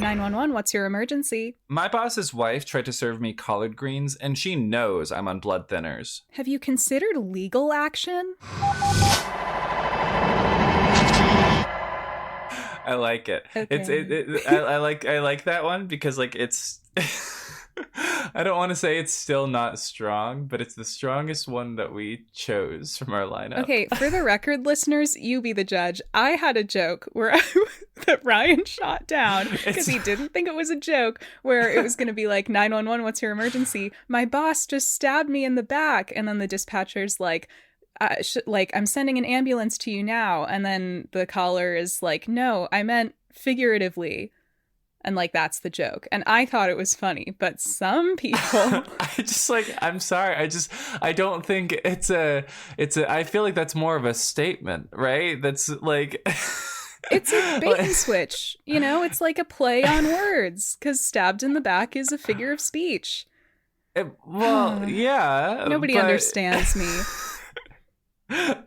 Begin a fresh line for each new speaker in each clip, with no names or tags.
911, what's your emergency?
My boss's wife tried to serve me collard greens, and she knows I'm on blood thinners.
Have you considered legal action?
I like it.
Okay.
I like that one because like it's I don't want to say it's still not strong, but it's the strongest one that we chose from our lineup.
Okay, for the record, listeners, you be the judge. I had a joke where that Ryan shot down because he didn't think it was a joke, where it was going to be like, 911, what's your emergency? My boss just stabbed me in the back. And then the dispatcher's like, I'm sending an ambulance to you now. And then the caller is like, no, I meant figuratively. And like, that's the joke. And I thought it was funny, but some people
I'm sorry. I don't think I feel like that's more of a statement, right? That's like,
it's a bait and switch, you know, it's like a play on words because stabbed in the back is a figure of speech.
Yeah.
Nobody understands me.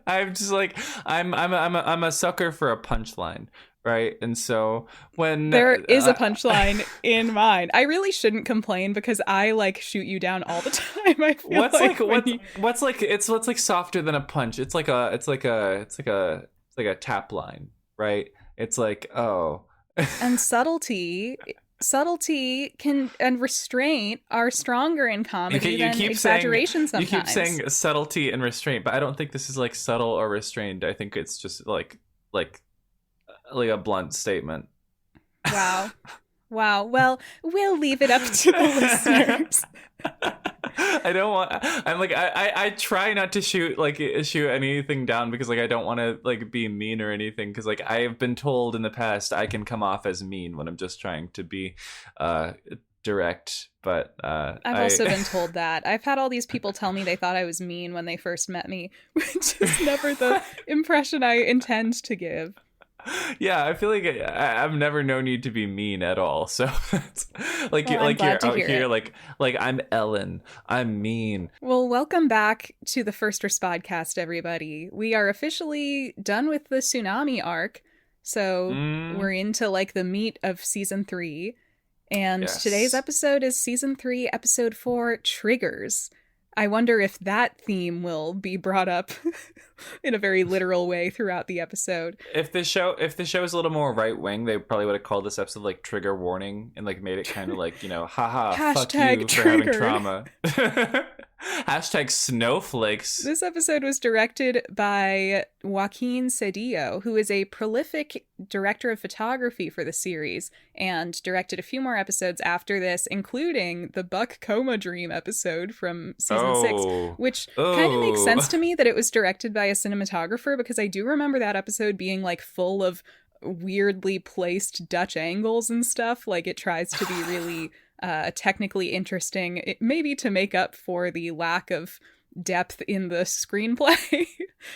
I'm just like, I'm a sucker for a punchline. Right. And so when
there is a punchline in mine, I really shouldn't complain because I like shoot you down all the time. I feel
what's like softer than a punch? It's like a tap line, right? It's like, oh.
And subtlety and restraint are stronger in comedy than exaggeration sometimes.
You keep saying subtlety and restraint, but I don't think this is like subtle or restrained. I think it's just like a blunt statement.
Wow. Well, we'll leave it up to the listeners.
I try not to shoot anything down because like I don't want to like be mean or anything, because like I have been told in the past I can come off as mean when I'm just trying to be direct, but I've
also been told that. I've had all these people tell me they thought I was mean when they first met me, which is never the impression I intend to give.
Yeah, I feel like I've never known you to be mean at all. So it's like you're out here like I'm Ellen, I'm mean.
Well, welcome back to the First Respodcast, everybody. We are officially done with the tsunami arc, so we're into like the meat of season 3. And
yes.
Today's episode is season 3, episode 4, Triggers. I wonder if that theme will be brought up in a very literal way throughout the episode.
If the show is a little more right wing, they probably would have called this episode like trigger warning and like made it kind of like, you know, haha, fuck you for having trauma. Hashtag snowflakes.
This episode was directed by Joaquin Cedillo, who is a prolific director of photography for the series and directed a few more episodes after this, including the Buck Coma Dream episode from season 6, which kind of makes sense to me that it was directed by a cinematographer, because I do remember that episode being like full of weirdly placed Dutch angles and stuff. Like it tries to be really technically interesting, maybe to make up for the lack of depth in the screenplay.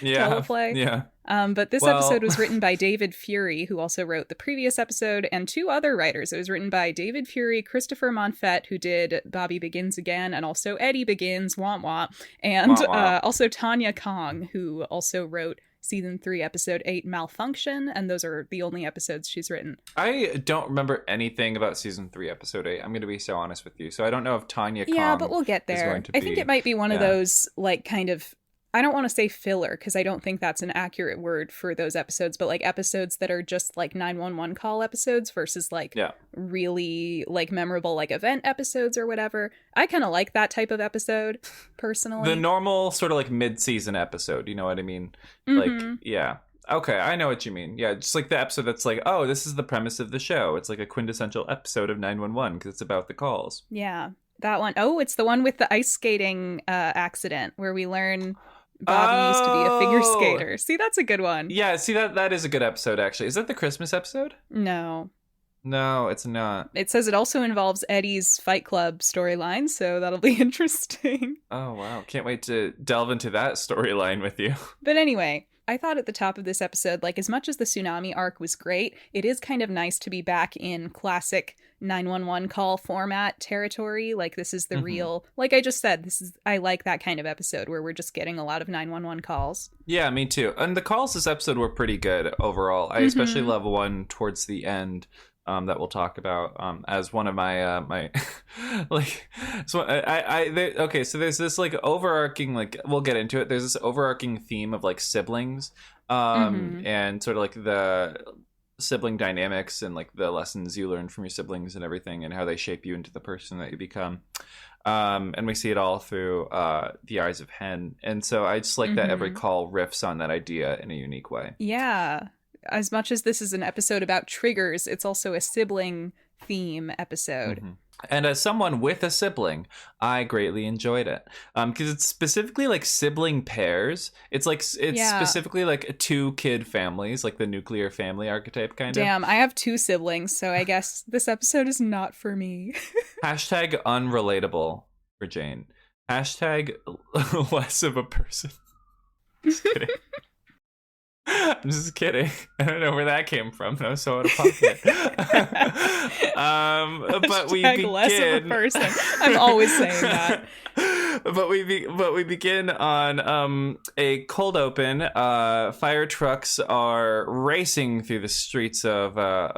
Teleplay.
Yeah.
But this episode was written by David Fury, who also wrote the previous episode, and 2 other writers. It was written by David Fury, Christopher Monfett, who did Bobby Begins Again, and also Eddie Begins, womp womp, and also Tanya Kong, who also wrote season 3, episode 8, Malfunction, and those are the only episodes she's written.
I don't remember anything about season 3, episode 8. I'm going to be so honest with you. So I don't know if Tanya Kong.
Yeah, but we'll get there. I think it might be one of those, like, kind of, I don't want to say filler, because I don't think that's an accurate word for those episodes, but like episodes that are just like 911 call episodes versus like really like memorable like event episodes or whatever. I kind of like that type of episode personally.
The normal sort of like mid-season episode, you know what I mean? Like, yeah. Okay, I know what you mean. Yeah, just like the episode that's like, oh, this is the premise of the show. It's like a quintessential episode of 911 because it's about the calls.
Yeah, that one. Oh, it's the one with the ice skating accident where we learn Bobby used to be a figure skater. See, that's a good one.
Yeah, see, that is a good episode, actually. Is that the Christmas episode?
No,
it's not.
It says it also involves Eddie's Fight Club storyline, so that'll be interesting.
Oh, wow. Can't wait to delve into that storyline with you.
But anyway, I thought at the top of this episode, like, as much as the tsunami arc was great, it is kind of nice to be back in classic 911 call format territory. Like, this is the real, like I just said, I like that kind of episode where we're just getting a lot of 911 calls.
Yeah, me too. And the calls this episode were pretty good overall. I especially love one towards the end that we'll talk about as one of my my like so okay, so there's this like overarching, like, we'll get into it, there's this overarching theme of like siblings and sort of like the sibling dynamics and like the lessons you learn from your siblings and everything and how they shape you into the person that you become. And we see it all through the eyes of Hen. And so I just like that every call riffs on that idea in a unique way.
Yeah. As much as this is an episode about triggers, it's also a sibling theme episode.
And as someone with a sibling, I greatly enjoyed it because it's specifically like sibling pairs. It's specifically like two kid families, like the nuclear family archetype kind of.
Damn, I have two siblings, so I guess this episode is not for me.
Hashtag unrelatable for Jane. Hashtag less of a person. Just kidding. I'm just kidding. I don't know where that came from. That was so out of pocket. But we begin.
Less of a person. I'm always saying that.
But we begin on a cold open. Fire trucks are racing through the streets of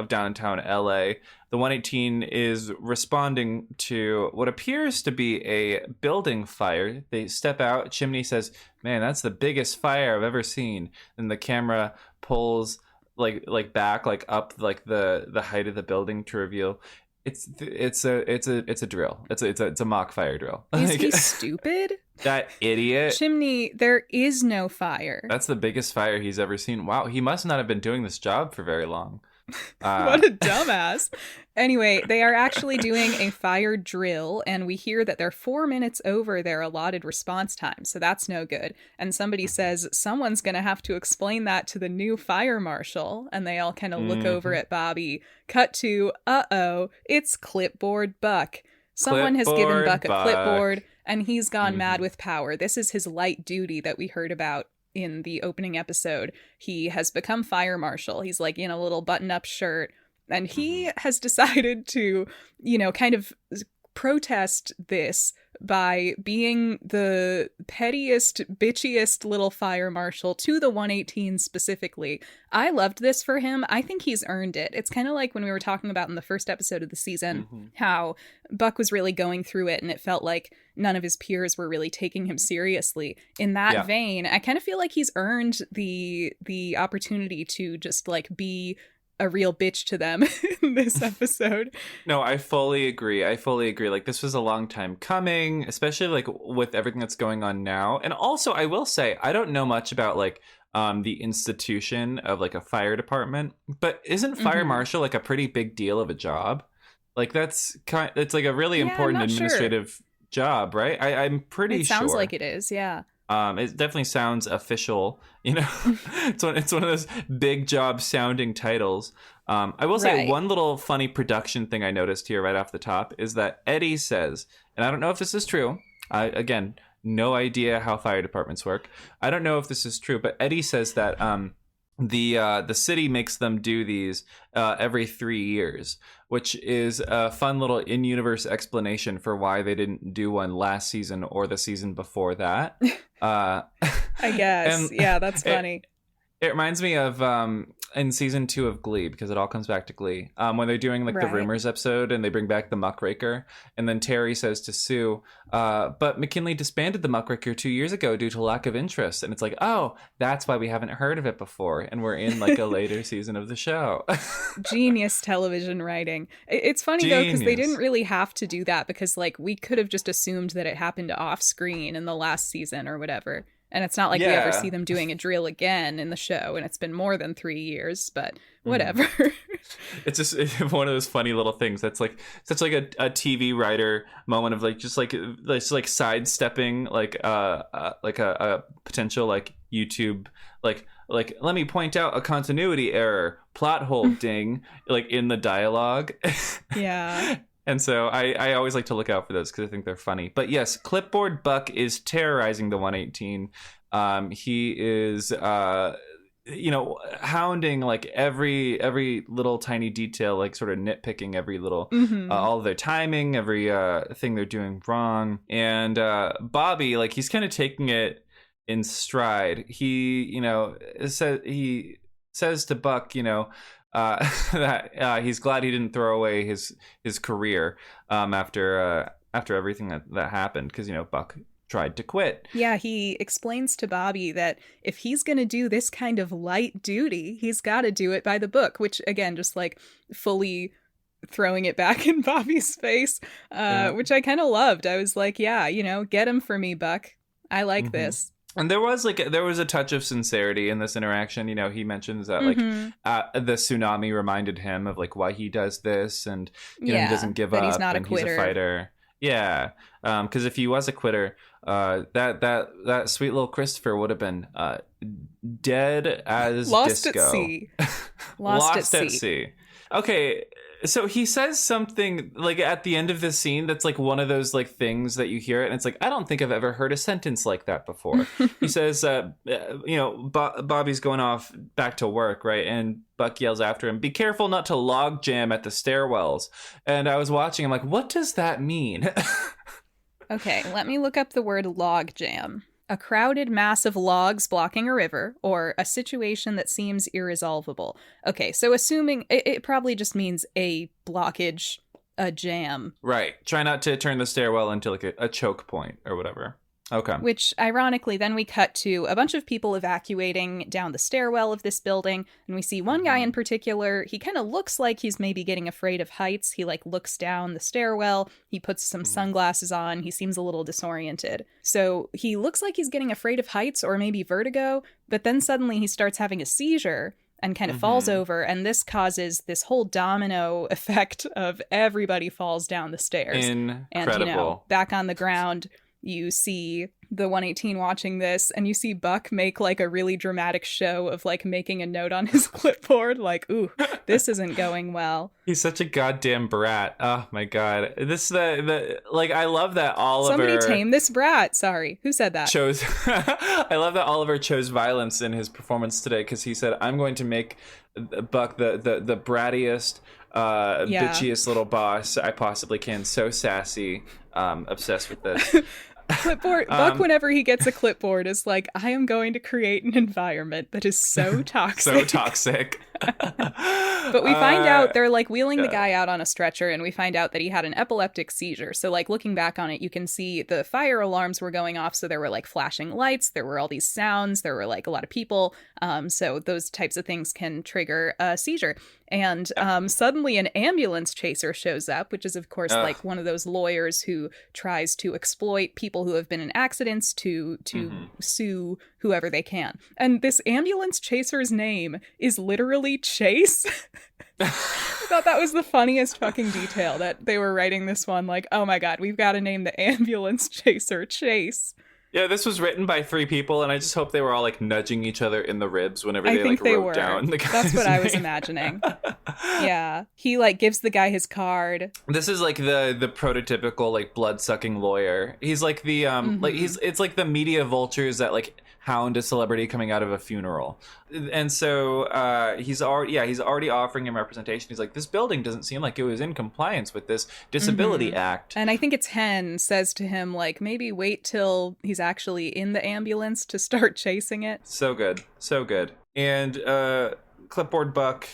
downtown LA. The 118 is responding to what appears to be a building fire. They step out. Chimney says, "Man, that's the biggest fire I've ever seen." And the camera pulls like back, like up, like the height of the building to reveal it's a drill. It's a mock fire drill.
Is he stupid?
That idiot.
Chimney, there is no fire.
That's the biggest fire he's ever seen. Wow, he must not have been doing this job for very long.
What a dumbass. Anyway, they are actually doing a fire drill, and we hear that they're 4 minutes over their allotted response time, so that's no good. And somebody says, someone's going to have to explain that to the new fire marshal, and they all kind of look over at Bobby. Cut to, it's Clipboard Buck. Someone has given Buck a clipboard, and he's gone mad with power. This is his light duty that we heard about in the opening episode. He has become fire marshal. He's like in a little button-up shirt, and he has decided to, kind of protest this by being the pettiest, bitchiest little fire marshal to the 118 specifically. I loved this for him. I think he's earned it. It's kind of like when we were talking about in the first episode of the season, how Buck was really going through it and it felt like none of his peers were really taking him seriously. In that vein, I kind of feel like he's earned the opportunity to just like be a real bitch to them in this episode.
No, I fully agree. Like, this was a long time coming, especially like with everything that's going on now. And also, I will say, I don't know much about like the institution of like a fire department, but isn't fire marshal like a pretty big deal of a job? Like it's like a really important administrative job, right? I'm pretty sure. It
sounds like it is, yeah.
It definitely sounds official, it's one of those big job sounding titles. I will say one little funny production thing I noticed here right off the top is that Eddie says, and I don't know if this is true. Again, no idea how fire departments work. I don't know if this is true, but Eddie says that the city makes them do these every 3 years, which is a fun little in-universe explanation for why they didn't do one last season or the season before that.
I guess. Yeah, that's funny.
It reminds me of in season 2 of Glee, because it all comes back to Glee, when they're doing like the rumors episode and they bring back the muckraker, and then Terry says to Sue, but McKinley disbanded the muckraker 2 years ago due to lack of interest, and it's like, oh, that's why we haven't heard of it before, and we're in like a later season of the show.
Genius television writing. It's funny though, because they didn't really have to do that, because like we could have just assumed that it happened off screen in the last season or whatever. And it's not like we ever see them doing a drill again in the show, and it's been more than 3 years, but whatever.
It's just one of those funny little things that's like such like a TV writer moment of like just like sidestepping like a potential like YouTube like let me point out a continuity error, plot hole, ding, like in the dialogue. Yeah. And so I always like to look out for those because I think they're funny. But yes, Clipboard Buck is terrorizing the 118. He is, hounding like every little tiny detail, like sort of nitpicking every little, all of their timing, every thing they're doing wrong. And Bobby, like he's kind of taking it in stride. He says to Buck, that he's glad he didn't throw away his career after everything that happened, because Buck tried to quit.
Yeah, he explains to Bobby that if he's going to do this kind of light duty, he's got to do it by the book, which again, just like fully throwing it back in Bobby's face, which I kind of loved. I was like, yeah, get him for me, Buck. I like this.
And there was a touch of sincerity in this interaction. He mentions that the tsunami reminded him of like why he does this, and he doesn't give up,
he's not
and
a quitter.
He's a fighter. Yeah, because if he was a quitter, that sweet little Christopher would have been dead as
lost
disco.
At sea.
Lost at sea. Okay. So he says something like at the end of this scene that's like one of those like things that you hear it and it's like, I don't think I've ever heard a sentence like that before. He says, Bobby's going off back to work, right? And Buck yells after him, be careful not to log jam at the stairwells. And I was watching, I'm like, what does that mean?
Okay, let me look up the word log jam. A crowded mass of logs blocking a river, or a situation that seems irresolvable. Okay, so assuming it probably just means a blockage, a jam.
Right. Try not to turn the stairwell into like a choke point or whatever. Okay.
Which, ironically, then we cut to a bunch of people evacuating down the stairwell of this building, and we see one guy in particular. He kind of looks like he's maybe getting afraid of heights. He, like, looks down the stairwell. He puts some sunglasses on. He seems a little disoriented. So he looks like he's getting afraid of heights or maybe vertigo, but then suddenly he starts having a seizure and kind of falls over, and this causes this whole domino effect of everybody falls down the stairs.
Incredible.
And, back on the ground, you see the 118 watching this, and you see Buck make like a really dramatic show of like making a note on his clipboard, like, ooh, this isn't going well.
He's such a goddamn brat. Oh my god. This I love that Oliver.
Somebody tame this brat. Sorry, who said that?
I love that Oliver chose violence in his performance today, because he said, I'm going to make Buck the brattiest, bitchiest little boss I possibly can. So sassy. Obsessed with this.
Clipboard Buck, whenever he gets a clipboard, is like, I am going to create an environment that is so toxic.
So toxic.
But we find out they're like wheeling the guy out on a stretcher, and we find out that he had an epileptic seizure. So like looking back on it, you can see the fire alarms were going off. So there were like flashing lights. There were all these sounds. There were like a lot of people. So those types of things can trigger a seizure. And suddenly an ambulance chaser shows up, which is, of course, like one of those lawyers who tries to exploit people who have been in accidents to sue whoever they can. And this ambulance chaser's name is literally Chase. I thought that was the funniest fucking detail, that they were writing this one like, oh my god, we've got to name the ambulance chaser Chase.
Yeah, this was written by 3 people, and I just hope they were all like nudging each other in the ribs whenever
I
they
think
like
they
wrote
were.
down the guy's
That's what
name.
I was imagining. Yeah. He like gives the guy his card.
This is like the prototypical like blood-sucking lawyer. He's like the like it's like the media vultures that like hound a celebrity coming out of a funeral. And so he's already offering him representation. He's like, this building doesn't seem like it was in compliance with this Disability Act.
And I think it's Hen says to him, like, maybe wait till he's actually in the ambulance to start chasing it.
So good. So good. And Clipboard Buck...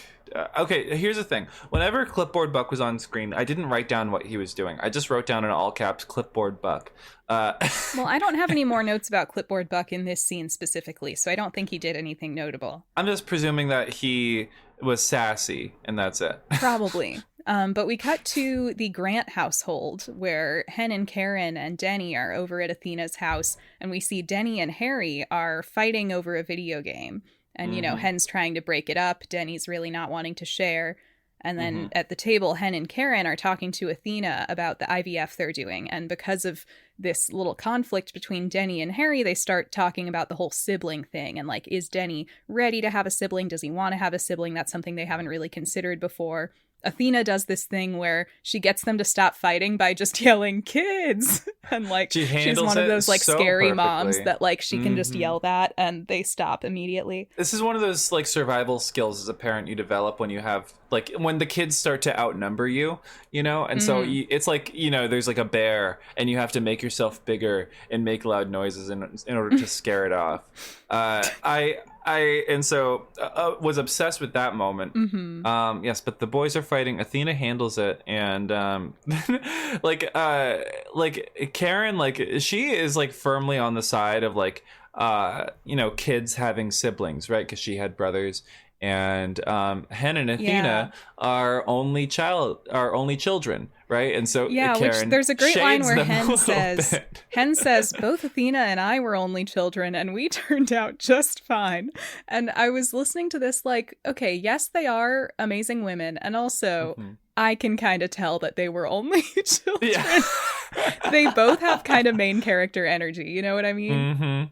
okay, here's the thing. Whenever Clipboard Buck was on screen, I didn't write down what he was doing. I just wrote down in all caps, Clipboard Buck.
Well, I don't have any more notes about Clipboard Buck in this scene specifically, so I don't think he did anything notable.
I'm just presuming that he was sassy, and that's it.
Probably. But we cut to the Grant household, where Hen and Karen and Denny are over at Athena's house, and we see Denny and Harry are fighting over a video game. And, you know, Hen's trying to break it up. Denny's really not wanting to share. And then at the table, Hen and Karen are talking to Athena about the IVF they're doing. And because of this little conflict between Denny and Harry, they start talking about the whole sibling thing. And like, is Denny ready to have a sibling? Does he want to have a sibling? That's something they haven't really considered before. Athena does this thing where she gets them to stop fighting by just yelling kids. And like, she's one of those like
so
scary
perfectly.
moms that like she can just yell that and they stop immediately.
This is one of those like survival skills as a parent you develop when you have like when the kids start to outnumber you, you know? And so it's like, you know, there's like a bear and you have to make yourself bigger and make loud noises in order to scare it off. was obsessed with that moment. Yes, but the boys are fighting. Athena handles it, and like Karen, like she is like firmly on the side of like kids having siblings, right? Because she had brothers. And Hen and Athena are only children, right? And so Karen,
which there's a great line where Hen says both Athena and I were only children and we turned out just fine. And I was listening to this like, okay, yes, they are amazing women, and also I can kind of tell that they were only children. Yeah. They both have kind of main character energy, you know what I mean?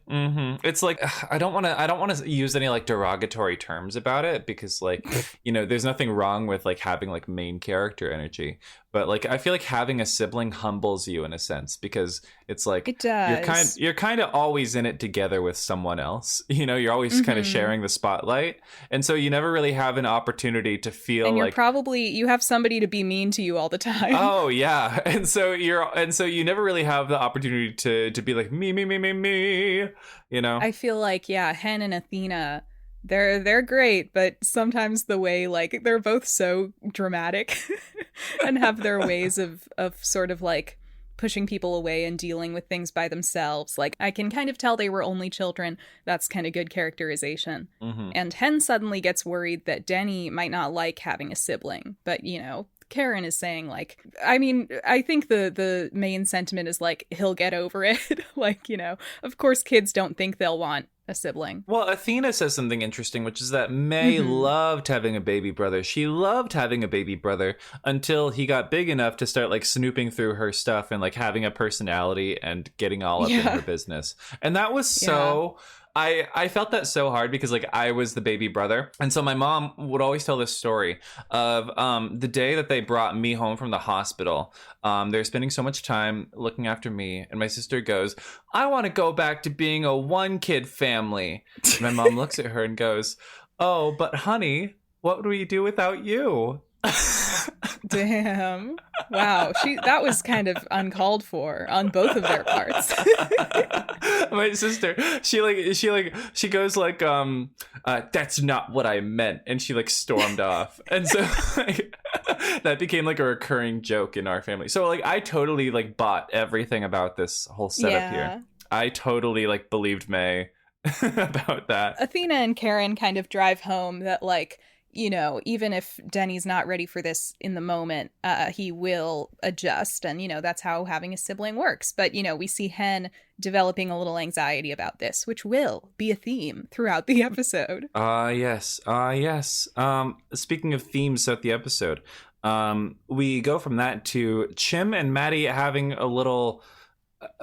It's like I don't want to use any like derogatory terms about it, because like there's nothing wrong with like having like main character energy, but like I feel like having a sibling humbles you in a sense, because it's like
it does.
You're kind of always in it together with someone else. You're always kind of sharing the spotlight, and so you never really have an opportunity to feel
and
like
you have somebody to be mean to you all the time.
Oh yeah, and so you never really have the opportunity to be like me. I
feel like Hen and Athena, they're great, but sometimes the way like they're both so dramatic and have their ways of sort of like pushing people away and dealing with things by themselves. Like I can kind of tell they were only children. That's kind of good characterization. And Hen suddenly gets worried that Denny might not like having a sibling, but Karen is saying like, I mean, I think the main sentiment is like, he'll get over it. Like, of course kids don't think they'll want a sibling.
Well, Athena says something interesting, which is that May loved having a baby brother. She loved having a baby brother until he got big enough to start like snooping through her stuff and like having a personality and getting all up in her business. And that was so... I felt that so hard, because like I was the baby brother, and so my mom would always tell this story of the day that they brought me home from the hospital. They're spending so much time looking after me, and my sister goes, "I want to go back to being a one-kid family." And my mom looks at her and goes, "Oh, but honey, what would we do without you?"
Damn. Wow. That was kind of uncalled for on both of their parts.
My sister, she goes like, "That's not what I meant," and she like stormed off. And so like, that became like a recurring joke in our family. So like I totally like bought everything about this whole setup here. I totally like believed May about that.
Athena and Karen kind of drive home that like, even if Denny's not ready for this in the moment, he will adjust. And, that's how having a sibling works. But, we see Hen developing a little anxiety about this, which will be a theme throughout the episode.
Yes. Speaking of themes throughout the episode, we go from that to Chim and Maddie having a little...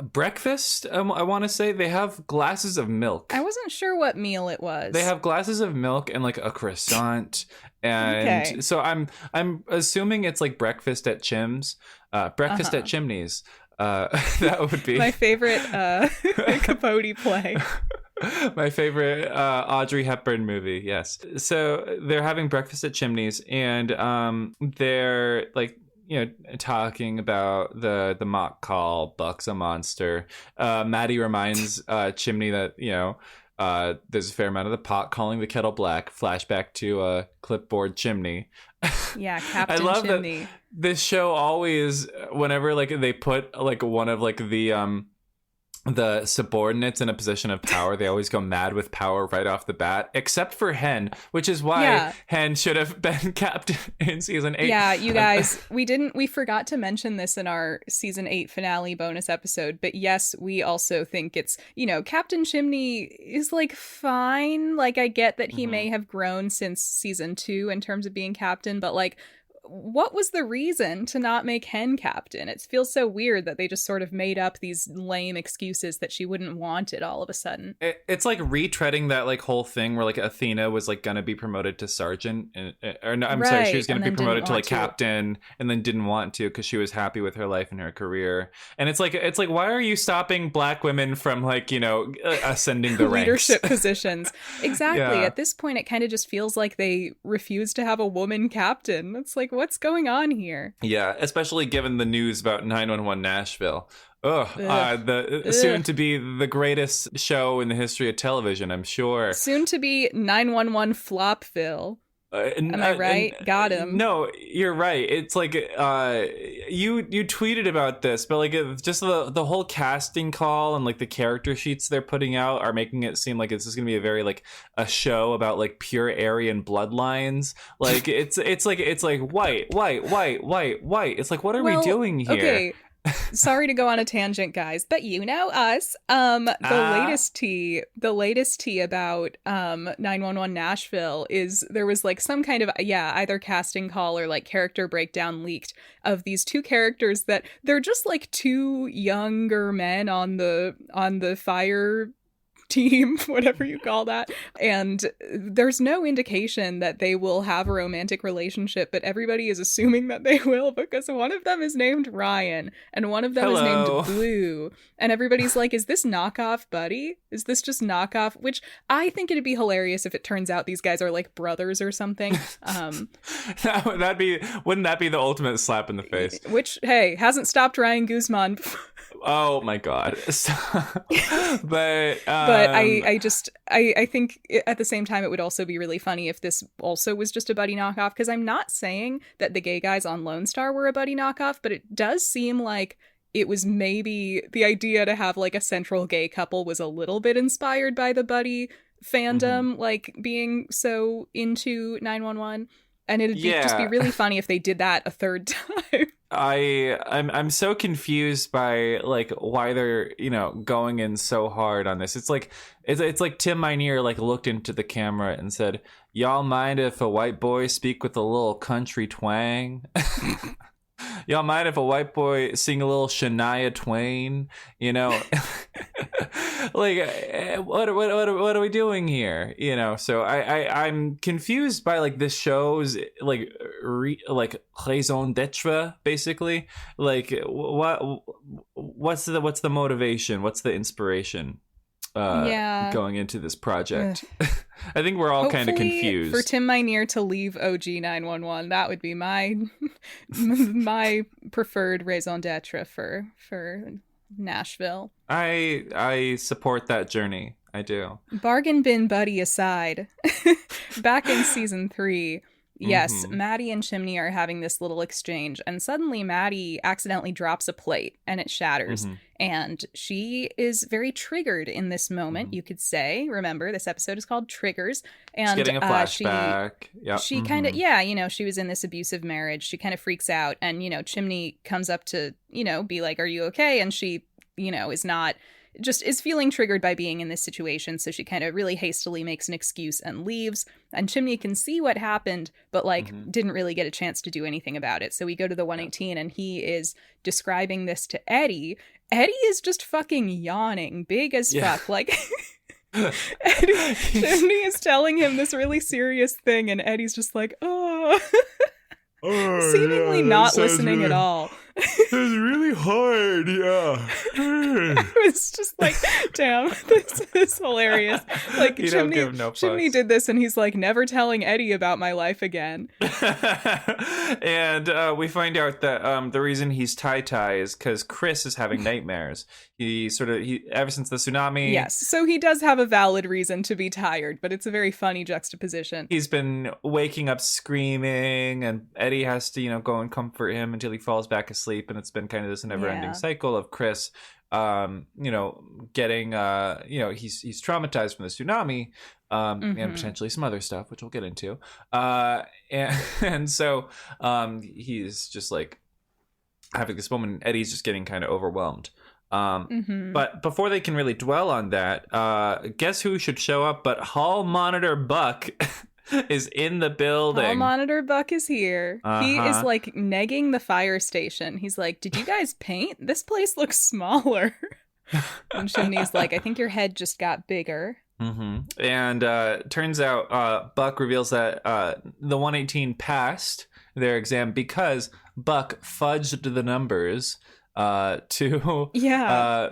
breakfast. I want to say they have glasses of milk.
I wasn't sure what meal it was.
They have glasses of milk and like a croissant, and so I'm assuming it's like breakfast at Chim's, breakfast at Chimney's. That would be
my favorite Capote play.
My favorite Audrey Hepburn movie. Yes. So they're having breakfast at Chimney's, and they're like, talking about the mock call, Buck's a monster. Maddie reminds Chimney that, there's a fair amount of the pot calling the kettle black. Flashback to Clipboard Chimney.
Yeah, Captain
I love
Chimney.
That this show always, whenever like they put like one of like the subordinates in a position of power, they always go mad with power right off the bat, except for Hen, which is why Hen should have been captain in season 8.
Yeah, you guys, we forgot to mention this in our season 8 finale bonus episode, but yes, we also think it's, Captain Chimney is like fine. Like I get that he may have grown since season 2 in terms of being captain, but like, what was the reason to not make Hen captain? It feels so weird that they just sort of made up these lame excuses that she wouldn't want it all of a sudden.
It's like retreading that like whole thing where like Athena was like gonna be promoted to sergeant, sorry, she was gonna be promoted to like captain, and then didn't want to because she was happy with her life and her career. And it's like why are you stopping Black women from like ascending the ranks,
leadership positions? Exactly. At this point, it kind of just feels like they refuse to have a woman captain. It's like, Like, what's going on here?
Yeah, especially given the news about 911 Nashville. Ugh, the
Ugh.
soon to be the greatest show in the history of television, I'm sure.
Soon to be 911 Flopville. Am I right? Got him.
No, you're right. It's like you tweeted about this, but like just the whole casting call and like the character sheets they're putting out are making it seem like it's just gonna be a very like a show about like pure Aryan bloodlines. Like it's like white. It's like, what are we doing here?
Okay. Sorry to go on a tangent, guys, but you know us. The latest tea about 911 Nashville is there was like some kind of either casting call or like character breakdown leaked of these two characters that they're just like two younger men on the fire team, whatever you call that, and there's no indication that they will have a romantic relationship, but everybody is assuming that they will because one of them is named Ryan and one of them is named Blue, and everybody's like, is this knockoff Buddy? Is this just knockoff? Which I think it'd be hilarious if it turns out these guys are like brothers or something.
Wouldn't that be the ultimate slap in the face?
Which, hey, hasn't stopped Ryan Guzman.
Oh my god. But
I think at the same time it would also be really funny if this also was just a buddy knockoff, because I'm not saying that the gay guys on Lone Star were a buddy knockoff, but it does seem like it was maybe the idea to have like a central gay couple was a little bit inspired by the buddy fandom, like being so into 911, and it'd just be really funny if they did that a third time.
I'm so confused by like why they're going in so hard on this. It's like Tim Minear like looked into the camera and said, "Y'all mind if a white boy speak with a little country twang? Y'all mind if a white boy sing a little Shania Twain? Like what are we doing here? So I'm confused by like this show's like raison d'etre, basically. Like what's the motivation? What's the inspiration? Going into this project. I think we're all kind of confused.
For Tim Minear to leave OG 911, that would be my preferred raison d'etre for Nashville.
I support that journey. I do.
Bargain bin buddy aside, back in season 3, yes, Maddie and Chimney are having this little exchange, and suddenly Maddie accidentally drops a plate and it shatters. And she is very triggered in this moment, you could say. Remember, this episode is called Triggers. And
she's getting a flashback.
She kind of, she was in this abusive marriage. She kind of freaks out. And, Chimney comes up to, be like, are you okay? And she, is feeling triggered by being in this situation, so she kind of really hastily makes an excuse and leaves, and Chimney can see what happened, but didn't really get a chance to do anything about it. So we go to the 118 and he is describing this to Eddie. Eddie is just fucking yawning, big as fuck, like Chimney is telling him this really serious thing and Eddie's just like, seemingly not listening at all.
It was really hard,
I was just like, damn, this is hilarious. Like, Chimney did this and he's like, never telling Eddie about my life again.
And we find out that the reason he's tie-tie is because Chris is having nightmares. He ever since the tsunami.
Yes, so he does have a valid reason to be tired, but it's a very funny juxtaposition.
He's been waking up screaming, and Eddie has to, go and comfort him until he falls back asleep, and it's been kind of this never-ending cycle of Chris, getting, he's traumatized from the tsunami, and potentially some other stuff, which we'll get into, and so he's just like having this moment, and Eddie's just getting kind of overwhelmed. But before they can really dwell on that, guess who should show up but Hall Monitor Buck is in the building.
Hall Monitor Buck is here. He is like negging the fire station. He's like, did you guys paint? This place looks smaller. And Chimney's like, I think your head just got bigger.
And turns out Buck reveals that the 118 passed their exam because Buck fudged the numbers to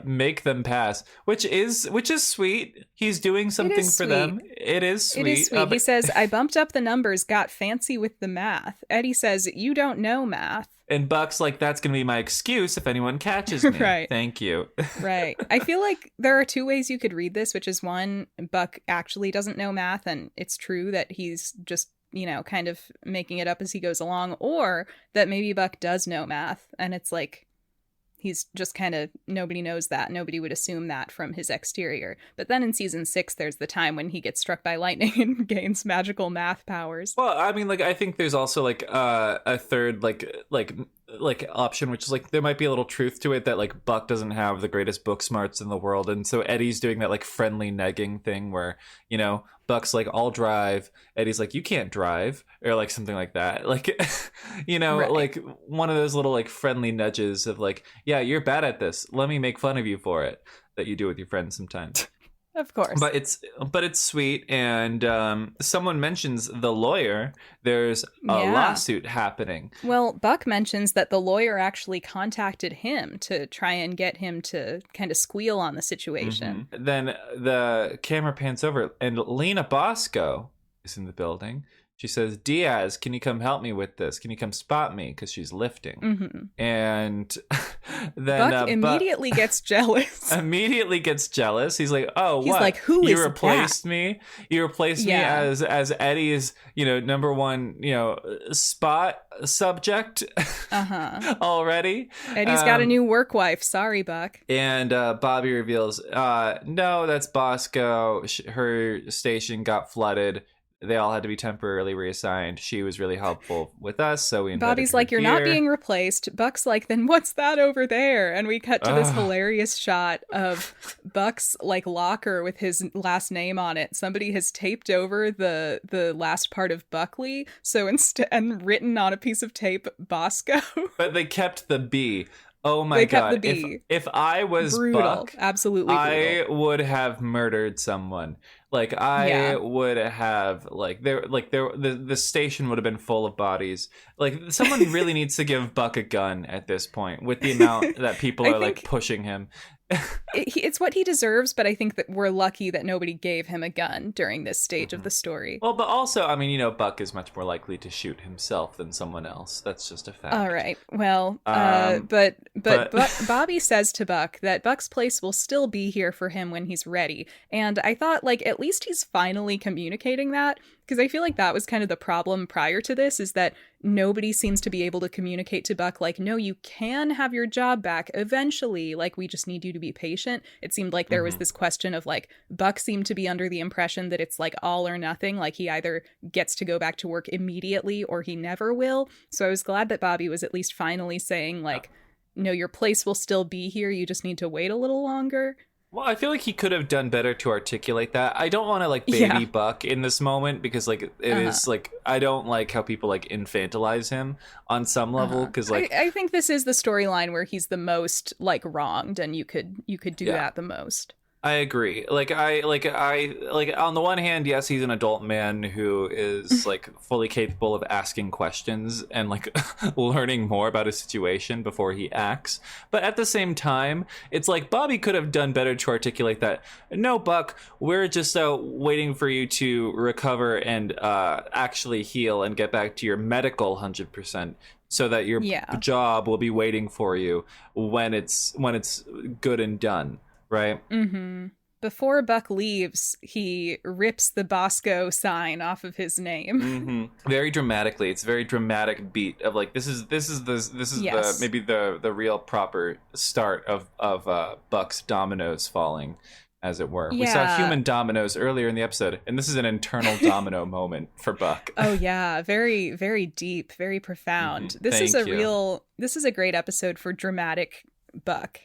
make them pass, which is sweet. He's doing something for them. It is sweet.
It is sweet. He says, I bumped up the numbers, got fancy with the math. Eddie says, you don't know math.
And Buck's like, that's going to be my excuse if anyone catches me.
Right.
Thank you.
Right. I feel like there are two ways you could read this, which is one, Buck actually doesn't know math, and it's true that he's just, you know, kind of making it up as he goes along, or that maybe Buck does know math, and it's like, he's just kind of, nobody knows that. Nobody would assume that from his exterior. But then in season 6, there's the time when he gets struck by lightning and gains magical math powers.
Well, I mean, like, I think there's also like a third like option, which is like there might be a little truth to it that like Buck doesn't have the greatest book smarts in the world, and so Eddie's doing that like friendly negging thing where, you know, Buck's like, I'll drive, Eddie's like, you can't drive, or like something like that, like you know, right. Like one of those little like friendly nudges of like, yeah, you're bad at this, let me make fun of you for it, that you do with your friends sometimes.
Of course.
But it's sweet, and someone mentions the lawyer. There's a lawsuit happening.
Well, Buck mentions that the lawyer actually contacted him to try and get him to kind of squeal on the situation.
Mm-hmm. Then the camera pans over, and Lena Bosco is in the building. She says, Diaz, can you come help me with this? Can you come spot me? Because she's lifting. Mm-hmm. And then
Buck immediately gets jealous.
He's like, oh,
he's
what?
Like, who
you
is
replaced
that?
me? You replaced me as Eddie's, you know, number one, you know, spot subject already.
Eddie's got a new work wife. Sorry, Buck.
And Bobby reveals, no, that's Bosco. Her station got flooded. They all had to be temporarily reassigned. She was really helpful with us, so we invited
Bobby's
her
like, you're
here.
Not being replaced. Buck's like, then what's that over there? And we cut to this hilarious shot of Buck's like locker with his last name on it. Somebody has taped over the last part of Buckley, so and written on a piece of tape Bosco.
But they kept the B. Oh my God. If I was
brutal.
Buck,
absolutely brutal.
I would have murdered someone. Like I would have the station would have been full of bodies. Like someone really needs to give Buck a gun at this point with the amount that people are like pushing him.
It's what he deserves, but I think that we're lucky that nobody gave him a gun during this stage of the story.
Well, but also, I mean, you know, Buck is much more likely to shoot himself than someone else. That's just a fact.
All right. Well, but Bobby says to Buck that Buck's place will still be here for him when he's ready. And I thought, like, at least he's finally communicating that, because I feel like that was kind of the problem prior to this, is that nobody seems to be able to communicate to Buck, like, no, you can have your job back eventually. Like, we just need you to be patient. It seemed like there was this question of, like, Buck seemed to be under the impression that it's, like, all or nothing. Like, he either gets to go back to work immediately or he never will. So I was glad that Bobby was at least finally saying, like, no, your place will still be here. You just need to wait a little longer.
Well, I feel like he could have done better to articulate that. I don't want to like baby Buck in this moment, because like it is like, I don't like how people like infantilize him on some level, because like
I think this is the storyline where he's the most like wronged, and you could do that the most.
I agree. Like I on the one hand, yes, he's an adult man who is like fully capable of asking questions and like learning more about a situation before he acts. But at the same time, it's like Bobby could have done better to articulate that. No, Buck, we're just waiting for you to recover and actually heal and get back to your medical 100%. So that your job will be waiting for you when it's good and done. Right.
Mm-hmm. Before Buck leaves, he rips the Bosco sign off of his name.
Mm-hmm. Very dramatically. It's a very dramatic beat of like this is the maybe the real proper start of Buck's dominoes falling, as it were. Yeah. We saw human dominoes earlier in the episode, and this is an internal domino moment for Buck.
Oh yeah, very very deep, very profound.
Mm-hmm.
This is a great episode for dramatic Buck.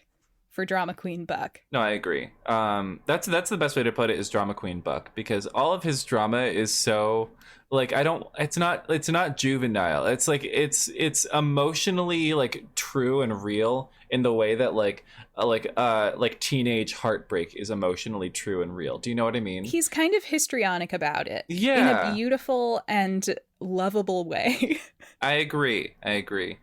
For drama queen Buck.
No, I agree. That's the best way to put it, is drama queen Buck, because all of his drama is so like it's not juvenile. It's like it's emotionally like true and real in the way that like teenage heartbreak is emotionally true and real. Do you know what I mean?
He's kind of histrionic about it.
Yeah.
In a beautiful and lovable way.
I agree.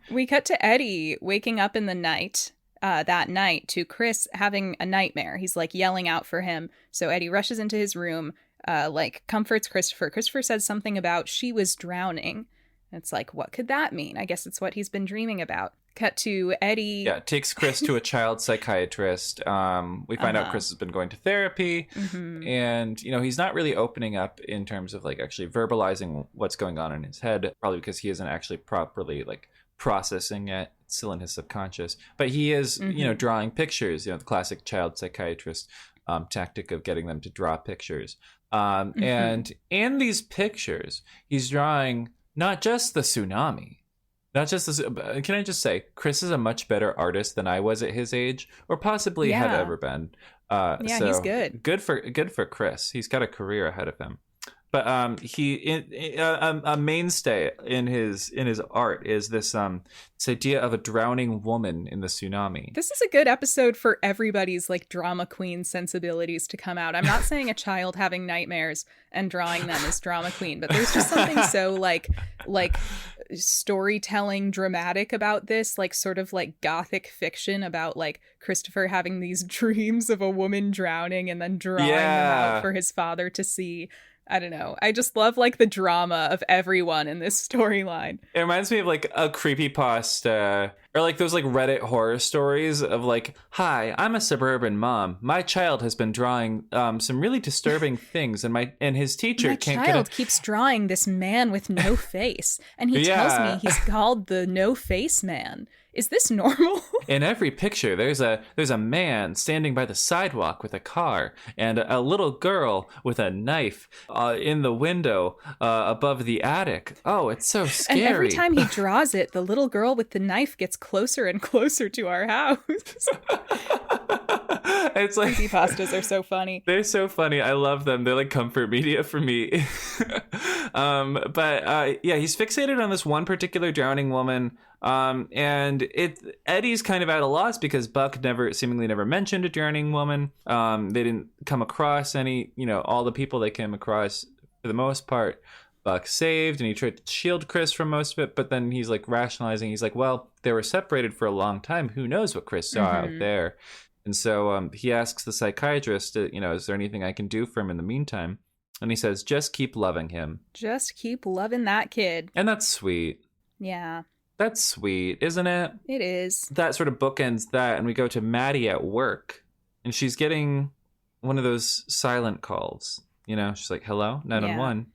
We cut to Eddie waking up in the night that night to Chris having a nightmare. He's like yelling out for him. So Eddie rushes into his room, like comforts Christopher. Christopher says something about she was drowning. It's like, what could that mean? I guess it's what he's been dreaming about. Cut to Eddie.
Yeah, takes Chris to a child psychiatrist. We find out Chris has been going to therapy, and he's not really opening up in terms of like actually verbalizing what's going on in his head, probably because he isn't actually properly like processing it. It's still in his subconscious, but he is drawing pictures. The classic child psychiatrist tactic of getting them to draw pictures. And in these pictures, he's drawing not just the tsunami. Not just this. Can I just say, Chris is a much better artist than I was at his age, or possibly have ever been. So
he's good.
Good for Chris. He's got a career ahead of him. But a mainstay in his art is this idea of a drowning woman in the tsunami.
This is a good episode for everybody's like drama queen sensibilities to come out. I'm not saying a child having nightmares and drawing them is drama queen, but there's just something so like storytelling dramatic about this, like sort of like gothic fiction about like Christopher having these dreams of a woman drowning and then drawing them out for his father to see. I don't know. I just love like the drama of everyone in this storyline.
It reminds me of like a creepypasta or like those like Reddit horror stories of like, hi, I'm a suburban mom. My child has been drawing some really disturbing things, and his teacher can't get it.
Keeps drawing this man with no face, and he tells me he's called the No Face Man. Is this normal?
In every picture, there's a man standing by the sidewalk with a car, and a little girl with a knife in the window above the attic. Oh, it's so scary.
And every time he draws it, the little girl with the knife gets closer and closer to our house.
It's like
creepypastas are so funny.
They're so funny. I love them. They're like comfort media for me. He's fixated on this one particular drowning woman. And Eddie's kind of at a loss because Buck seemingly never mentioned a drowning woman. They didn't come across any, all the people they came across for the most part, Buck saved, and he tried to shield Chris from most of it. But then he's like rationalizing. He's like, well, they were separated for a long time. Who knows what Chris saw out there? And so he asks the psychiatrist, is there anything I can do for him in the meantime? And he says, just keep loving him.
Just keep loving that kid.
And that's sweet.
Yeah.
That's sweet, isn't it?
It is.
That sort of bookends that, and we go to Maddie at work, and she's getting one of those silent calls. She's like, hello, 911.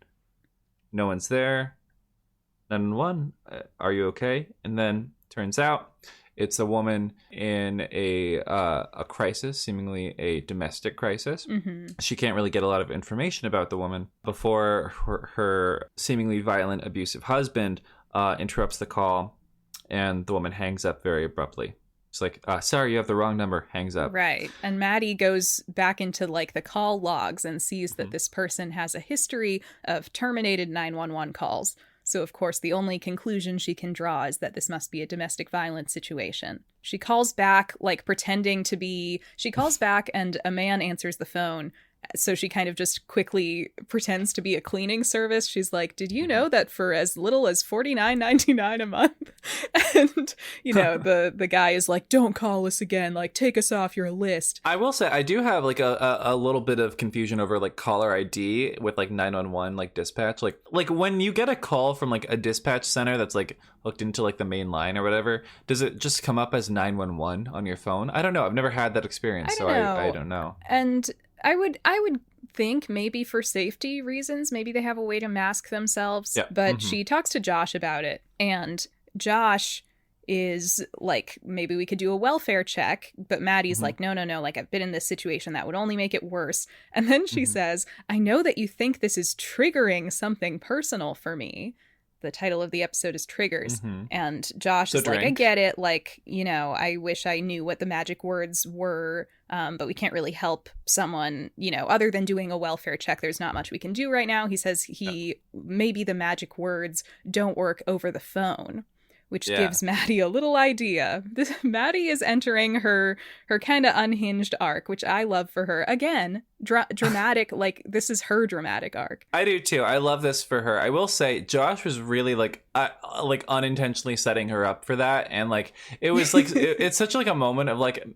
No one's there. 911, are you okay? And then turns out it's a woman in a crisis, seemingly a domestic crisis. She can't really get a lot of information about the woman before her seemingly violent, abusive husband interrupts the call, and the woman hangs up very abruptly. It's like, sorry, you have the wrong number, hangs up.
Right. And Maddie goes back into like the call logs and sees that this person has a history of terminated 911 calls. So, of course, the only conclusion she can draw is that this must be a domestic violence situation. She calls back, like pretending to be... She calls back and a man answers the phone. So she kind of just quickly pretends to be a cleaning service. She's like, did you know that for as little as $49.99 a month? And, the guy is like, don't call us again. Like, take us off your list.
I will say, I do have like a little bit of confusion over like caller ID with like 911, like dispatch. Like when you get a call from like a dispatch center that's like hooked into like the main line or whatever, does it just come up as 911 on your phone? I don't know. I've never had that experience, I don't know.
And I would think maybe for safety reasons, maybe they have a way to mask themselves. Yeah. But she talks to Josh about it, and Josh is like, maybe we could do a welfare check. But Maddie's like, no, like I've been in this situation that would only make it worse. And then she says, I know that you think this is triggering something personal for me. The title of the episode is Triggers. And Josh is like, I get it. Like, I wish I knew what the magic words were, but we can't really help someone, other than doing a welfare check. There's not much we can do right now. He says maybe the magic words don't work over the phone, which gives Maddie a little idea. Maddie is entering her kind of unhinged arc, which I love for her. Again, dramatic, like this is her dramatic arc.
I do too. I love this for her. I will say Josh was really like unintentionally setting her up for that, and like it was like it's such like a moment of like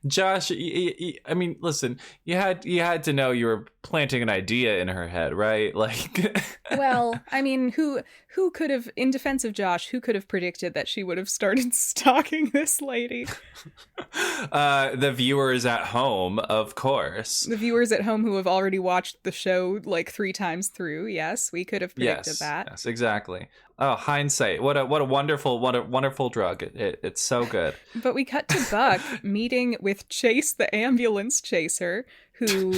Josh. I mean, listen, you had to know you were planting an idea in her head, right? Like,
well, I mean, who could have, in defense of Josh, who could have predicted that she would have started stalking this lady?
The viewers at home, of course.
The viewers at home who have already watched the show like 3 times through. Yes, we could have predicted that.
Yes, exactly. Oh, hindsight! What a wonderful drug! It's so good.
But we cut to Buck meeting with Chase, the ambulance chaser, who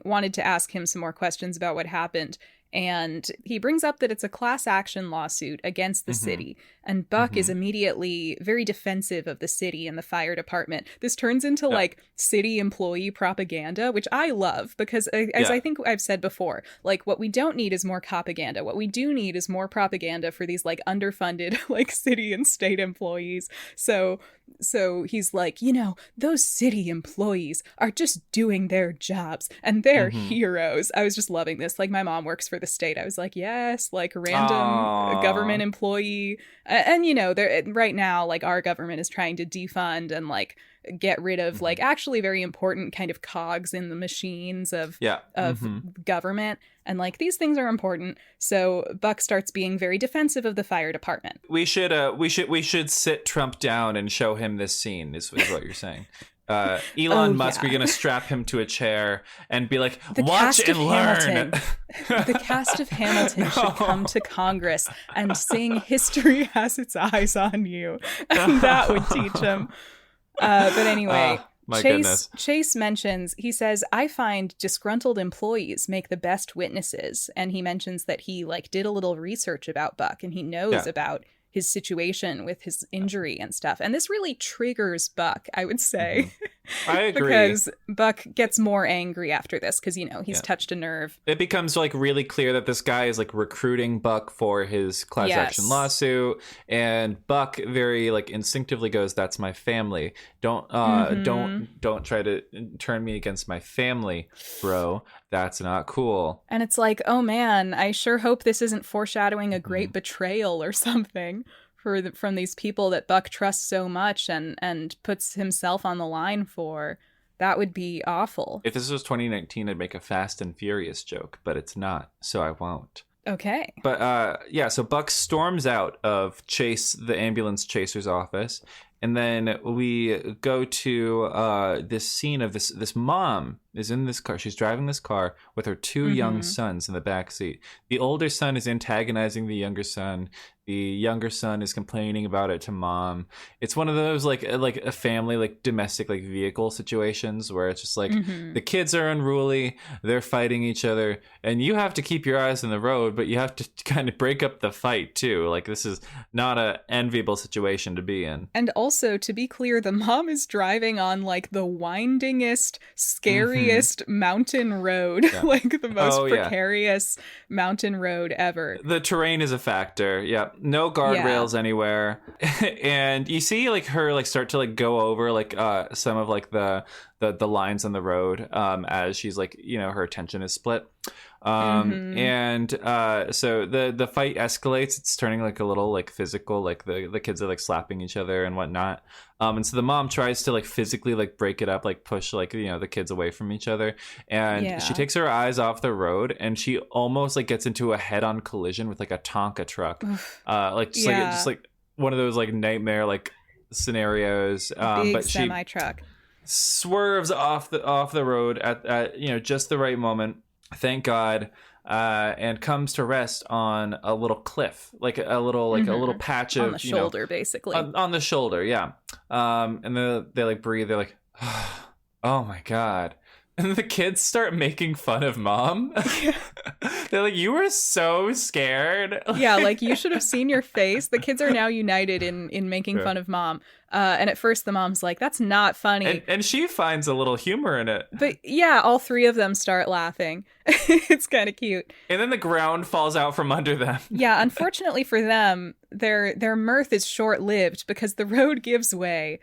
wanted to ask him some more questions about what happened. And he brings up that it's a class action lawsuit against the city. And Buck is immediately very defensive of the city and the fire department. This turns into like city employee propaganda, which I love because as I think I've said before, like what we don't need is more propaganda. What we do need is more propaganda for these like underfunded like city and state employees. So he's like, those city employees are just doing their jobs and they're heroes. I was just loving this. Like my mom works for the state. I was like, yes, like a random government employee. And right now, like our government is trying to defund and like get rid of like actually very important kind of cogs in the machines of government. And like these things are important. So Buck starts being very defensive of the fire department.
We should sit Trump down and show him this scene is what you're saying. Elon Musk, we're gonna strap him to a chair and be like, watch and learn.
The cast of Hamilton should come to Congress and sing "History Has Its Eyes on You," and that would teach him. But anyway, Chase mentions, he says, I find disgruntled employees make the best witnesses. And he mentions that he like did a little research about Buck and he knows about his situation with his injury and stuff. And this really triggers Buck, I would say.
I agree.
Because Buck gets more angry after this because, he's touched a nerve.
It becomes like really clear that this guy is like recruiting Buck for his class action lawsuit. And Buck very like instinctively goes, that's my family. Don't try to turn me against my family, bro. That's not cool.
And it's like, oh man, I sure hope this isn't foreshadowing a great betrayal or something from these people that Buck trusts so much and puts himself on the line for. That would be awful.
If this was 2019, I'd make a Fast and Furious joke, but it's not, so I won't.
Okay.
But so Buck storms out of Chase, the ambulance chaser's office, and then we go to this scene of this mom is in this car. She's driving this car with her 2 young sons in the back seat. The older son is antagonizing the younger son. The younger son is complaining about it to mom. It's one of those like a family, like domestic, like vehicle situations where it's just like the kids are unruly, they're fighting each other, and you have to keep your eyes on the road, but you have to kind of break up the fight too. Like this is not an enviable situation to be in.
And also, to be clear, the mom is driving on like the windingest, scariest mountain road, like the most precarious mountain road ever.
The terrain is a factor. Yeah. No guardrails anywhere. And you see like her like start to like go over like some of like the lines on the road as she's like, her attention is split. And so the fight escalates. It's turning like a little like physical, like the kids are like slapping each other and whatnot. And so the mom tries to like physically like break it up, like push like, the kids away from each other. And she takes her eyes off the road and she almost like gets into a head-on collision with like a Tonka truck. Like just like one of those like nightmare like scenarios.
Big
but
semi truck
swerves off the road at just the right moment. Thank God. And comes to rest on a little cliff, like a little patch of
on the shoulder, basically
on the shoulder. Yeah. And they like breathe. They're like, oh my God. And the kids start making fun of mom. They're like, you were so scared.
Yeah, like you should have seen your face. The kids are now united in making fun of mom. And at first the mom's like, that's not funny.
And she finds a little humor in it.
But yeah, all 3 of them start laughing. It's kind of cute.
And then the ground falls out from under them.
Yeah, unfortunately for them, their mirth is short-lived because the road gives way.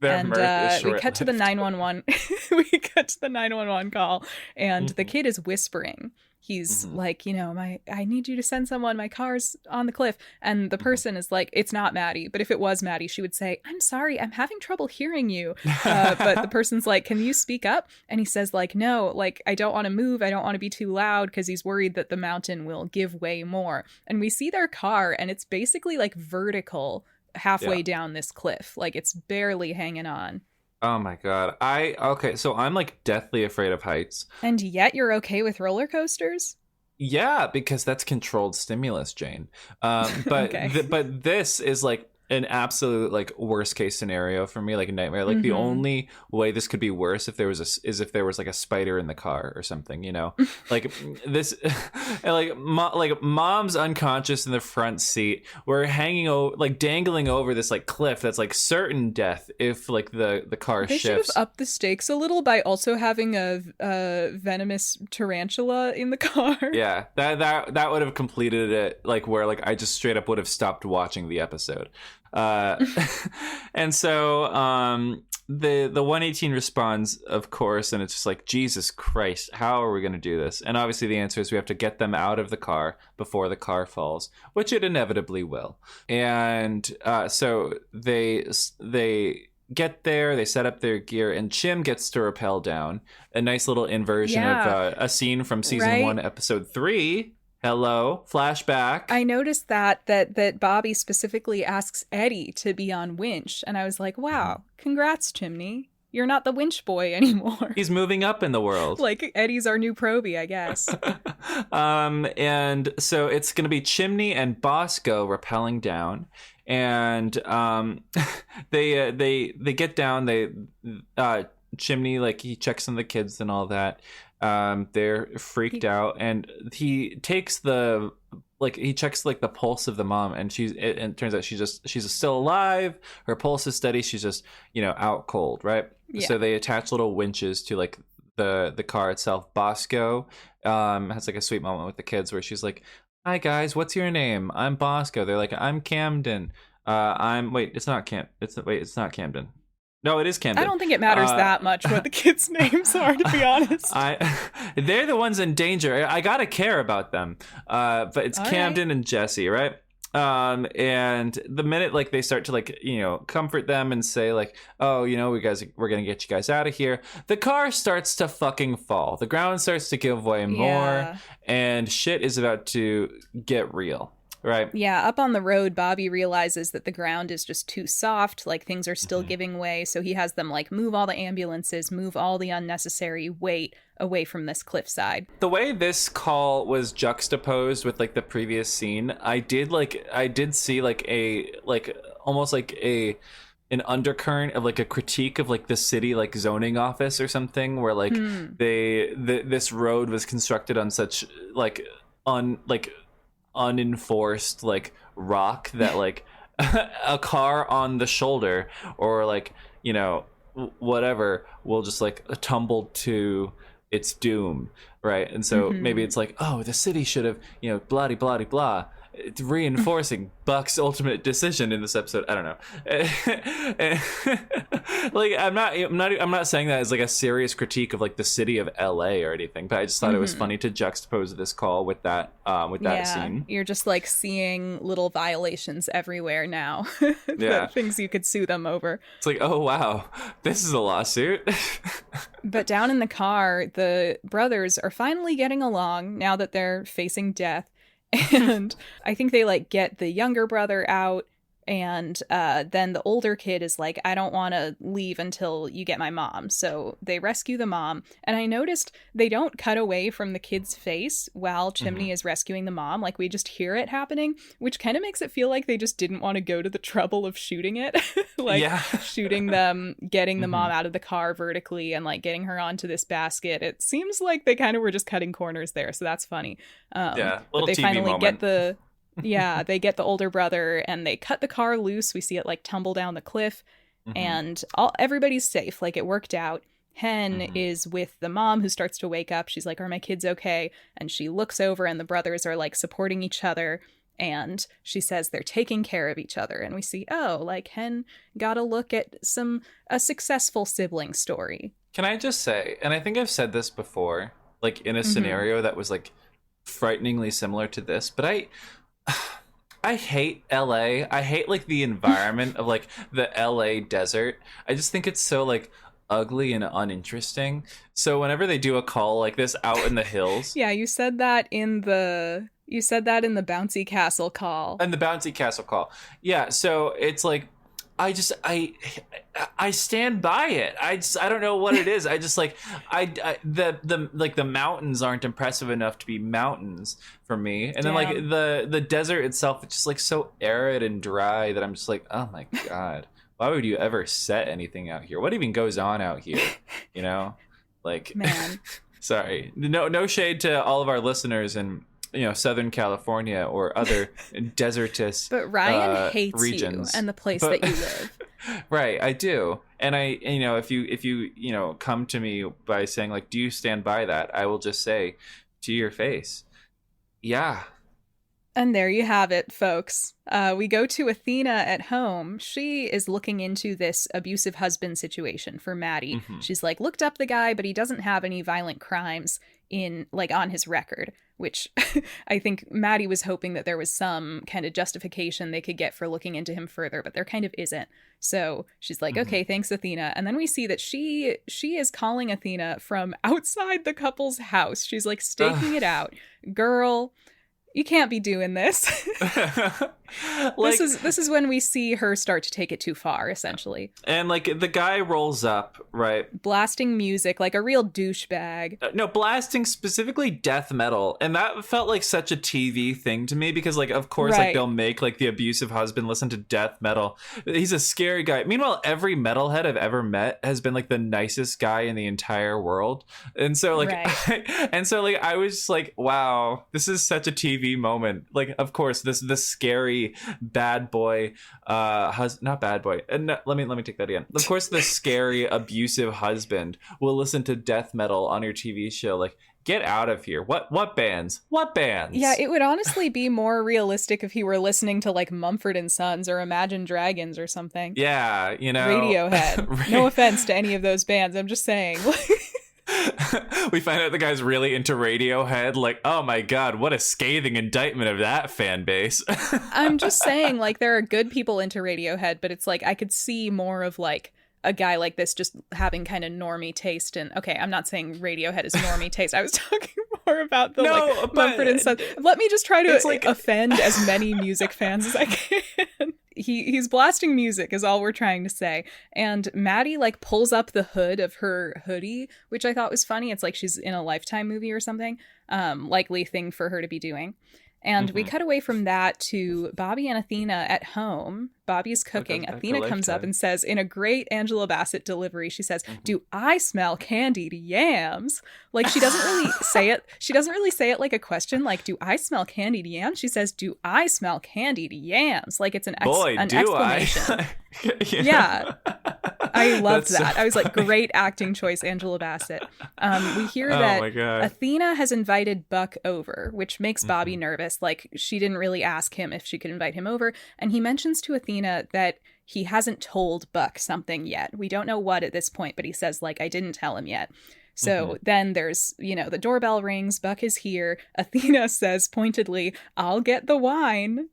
Their
And
mirth is
we cut to the
short-lived.
911. We cut to the 911 call, and the kid is whispering. He's like, I need you to send someone. My car's on the cliff. And the person is like, it's not Maddie. But if it was Maddie, she would say, I'm sorry, I'm having trouble hearing you. But the person's like, can you speak up? And he says, like, no, like, I don't want to move. I don't want to be too loud, because he's worried that the mountain will give way more. And we see their car, and it's basically like vertical halfway down this cliff. Like, it's barely hanging on.
Oh my god. Okay, so I'm like deathly afraid of heights.
And yet you're okay with roller coasters?
Yeah, because that's controlled stimulus, Jane. But
Okay.
but this is like an absolute like worst case scenario for me, like a nightmare. Like the only way this could be worse if there was if there was like a spider in the car or something, like this, like mom's unconscious in the front seat. We're hanging over, like dangling over this like cliff that's like certain death if like the car
They
shifts.
should have upped the stakes a little by also having a venomous tarantula in the car.
Yeah, that would have completed it, like where like I just straight up would have stopped watching the episode. And so the 118 responds, of course, and it's just like, Jesus Christ, how are we going to do this? And obviously the answer is we have to get them out of the car before the car falls, which it inevitably will. And so they get there, they set up their gear, and Chim gets to rappel down. A nice little inversion of a scene from season 1, episode 3. Hello, flashback.
I noticed that Bobby specifically asks Eddie to be on winch, and I was like, wow, congrats, Chimney. You're not the winch boy anymore.
He's moving up in the world.
Like, Eddie's our new Proby, I guess.
And so it's going to be Chimney and Bosco rappelling down. And they get down. Chimney, like, he checks on the kids and all that. They're freaked out, and he takes he checks like the pulse of the mom, and it turns out she's still alive. Her pulse is steady. She's just out cold, right?
Yeah.
So they attach little winches to like the car itself. Bosco has like a sweet moment with the kids where she's like, "Hi guys, what's your name? I'm Bosco." They're like, "I'm Camden." It's not Camden. No, it is Camden.
I don't think it matters that much what the kids' names are, to be honest.
They're the ones in danger. I gotta care about them. But it's all Camden and Jesse, right? And the minute like they start to like comfort them and say like, oh, we're gonna get you guys out of here, the car starts to fucking fall. The ground starts to give way more, and shit is about to get real. Right.
Yeah, up on the road, Bobby realizes that the ground is just too soft, like things are still giving way, so he has them like move all the ambulances, move all the unnecessary weight away from this cliffside.
The way this call was juxtaposed with like the previous scene, I did see like almost like an undercurrent of like a critique of like the city like zoning office or something, where like this road was constructed on such unenforced like rock that like a car on the shoulder or like whatever will just like tumble to its doom, right? And so maybe it's like, oh, the city should have blah blah blah blah. It's reinforcing Buck's ultimate decision in this episode. I don't know. Like I'm not saying that as like a serious critique of like the city of LA or anything, but I just thought it was funny to juxtapose this call with that scene.
You're just like seeing little violations everywhere now.
Yeah.
Things you could sue them over.
It's like, oh wow, this is a lawsuit.
But down in the car, the brothers are finally getting along now that they're facing death. And I think they like get the younger brother out, and then the older kid is like, I don't want to leave until you get my mom. So they rescue the mom. And I noticed they don't cut away from the kid's face while Chimney is rescuing the mom. Like, we just hear it happening, which kind of makes it feel like they just didn't want to go to the trouble of shooting it. Shooting them, getting the mom out of the car vertically and like getting her onto this basket. It seems like they kind of were just cutting corners there. So that's funny.
Little
but they
TV
finally
moment.
get the... they get the older brother and they cut the car loose. We see it like tumble down the cliff, and everybody's safe. Like, it worked out. Hen is with the mom, who starts to wake up. She's like, are my kids okay? And she looks over and the brothers are like supporting each other. And she says they're taking care of each other. And we see, oh, like Hen got a look at a successful sibling story.
Can I just say, and I think I've said this before, like in a scenario that was like frighteningly similar to this, but I hate LA. I hate like the environment of like the LA desert. I just think it's so like ugly and uninteresting. So whenever they do a call like this out in the hills.
Yeah, you said that in the bouncy castle call.
And the bouncy castle call. Yeah, so it's like I stand by it. I don't know what it is. I just like the mountains aren't impressive enough to be mountains for me. And then like the desert itself, it's just like so arid and dry that I'm just like, oh my God, why would you ever set anything out here? What even goes on out here? You know, like,
man.
Sorry, no shade to all of our listeners in Southern California or other desertous
but Ryan hates
regions.
You and the place that you live.
Right, I do. And I if you come to me by saying like, do you stand by that, I will just say to your face, yeah.
And there you have it, folks. We go to Athena at home. She is looking into this abusive husband situation for Maddie. She's like looked up the guy, but he doesn't have any violent crimes on his record, which I think Maddie was hoping that there was some kind of justification they could get for looking into him further, but there kind of isn't. So she's like, okay, thanks, Athena. And then we see that she is calling Athena from outside the couple's house. She's like staking it out. Girl, you can't be doing this. Like, this is when we see her start to take it too far, essentially.
And like the guy rolls up, right?
Blasting music like a real douchebag.
No, blasting specifically death metal. And that felt like such a TV thing to me because like, of course, like they'll make like the abusive husband listen to death metal. He's a scary guy. Meanwhile, every metalhead I've ever met has been like the nicest guy in the entire world. And so like, I was just like, wow, this is such a TV moment. Like, of course, this scary bad boy not bad boy, no, let me take that again. Of course the scary abusive husband will listen to death metal on your TV show. Like, get out of here. What bands? Yeah,
it would honestly be more realistic if he were listening to like Mumford and Sons or Imagine Dragons or something.
Yeah,
Radiohead. No offense to any of those bands, I'm just saying.
We find out the guy's really into Radiohead. Like, oh my God, what a scathing indictment of that fan base.
I'm just saying, like, there are good people into Radiohead, but it's like I could see more of like a guy like this just having kind of normie taste. And okay, I'm not saying Radiohead is normie taste. I was talking more about the Mumford and Sons. Let me just try to offend as many music fans as I can. He's blasting music is all we're trying to say. And Maddie like pulls up the hood of her hoodie, which I thought was funny. It's like she's in a Lifetime movie or something. Likely thing for her to be doing. And we cut away from that to Bobby and Athena at home. Bobby's cooking. Athena comes up and says, in a great Angela Bassett delivery, she says, do I smell candied yams? Like, she doesn't really say it. She doesn't really say it like a question, like, do I smell candied yams? She says, do I smell candied yams? Like, it's an exclamation. Yeah. I loved that. I was like, great acting choice, Angela Bassett. We hear that Athena has invited Buck over, which makes Bobby nervous. Like, she didn't really ask him if she could invite him over. And he mentions to Athena that he hasn't told Buck something yet. We don't know what at this point, but he says, like, I didn't tell him yet. So then there's, the doorbell rings. Buck is here. Athena says pointedly, I'll get the wine.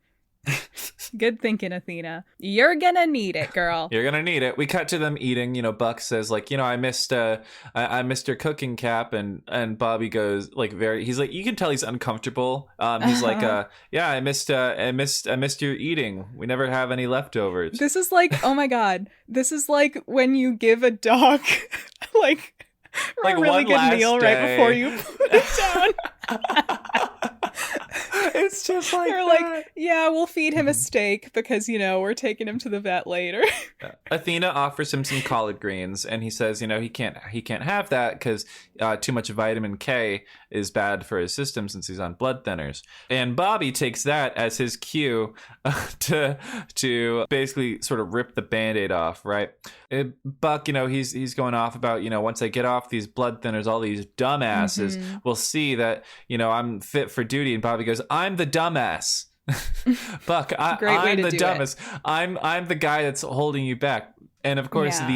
Good thinking, Athena. You're gonna need it, girl.
You're gonna need it. We cut to them eating. Buck says like, I missed your cooking cap, and Bobby goes like he's like, you can tell he's uncomfortable. He's like, yeah, I missed your eating. We never have any leftovers.
This is like, oh my God, this is like when you give a dog like a really good meal right before you put it down.
It's just like
they're like, yeah, we'll feed him a steak because we're taking him to the vet later.
Athena offers him some collard greens, and he says, he can't have that because too much vitamin K is bad for his system since he's on blood thinners. And Bobby takes that as his cue to basically sort of rip the Band-Aid off, right? Buck, he's going off about, once I get off these blood thinners, all these dumbasses will see that, I'm fit for duty. And Bobby goes, I'm the dumbass. Buck,
Great way
I'm
to
the
do
dumbest. I'm the guy that's holding you back. And of course,
Yeah.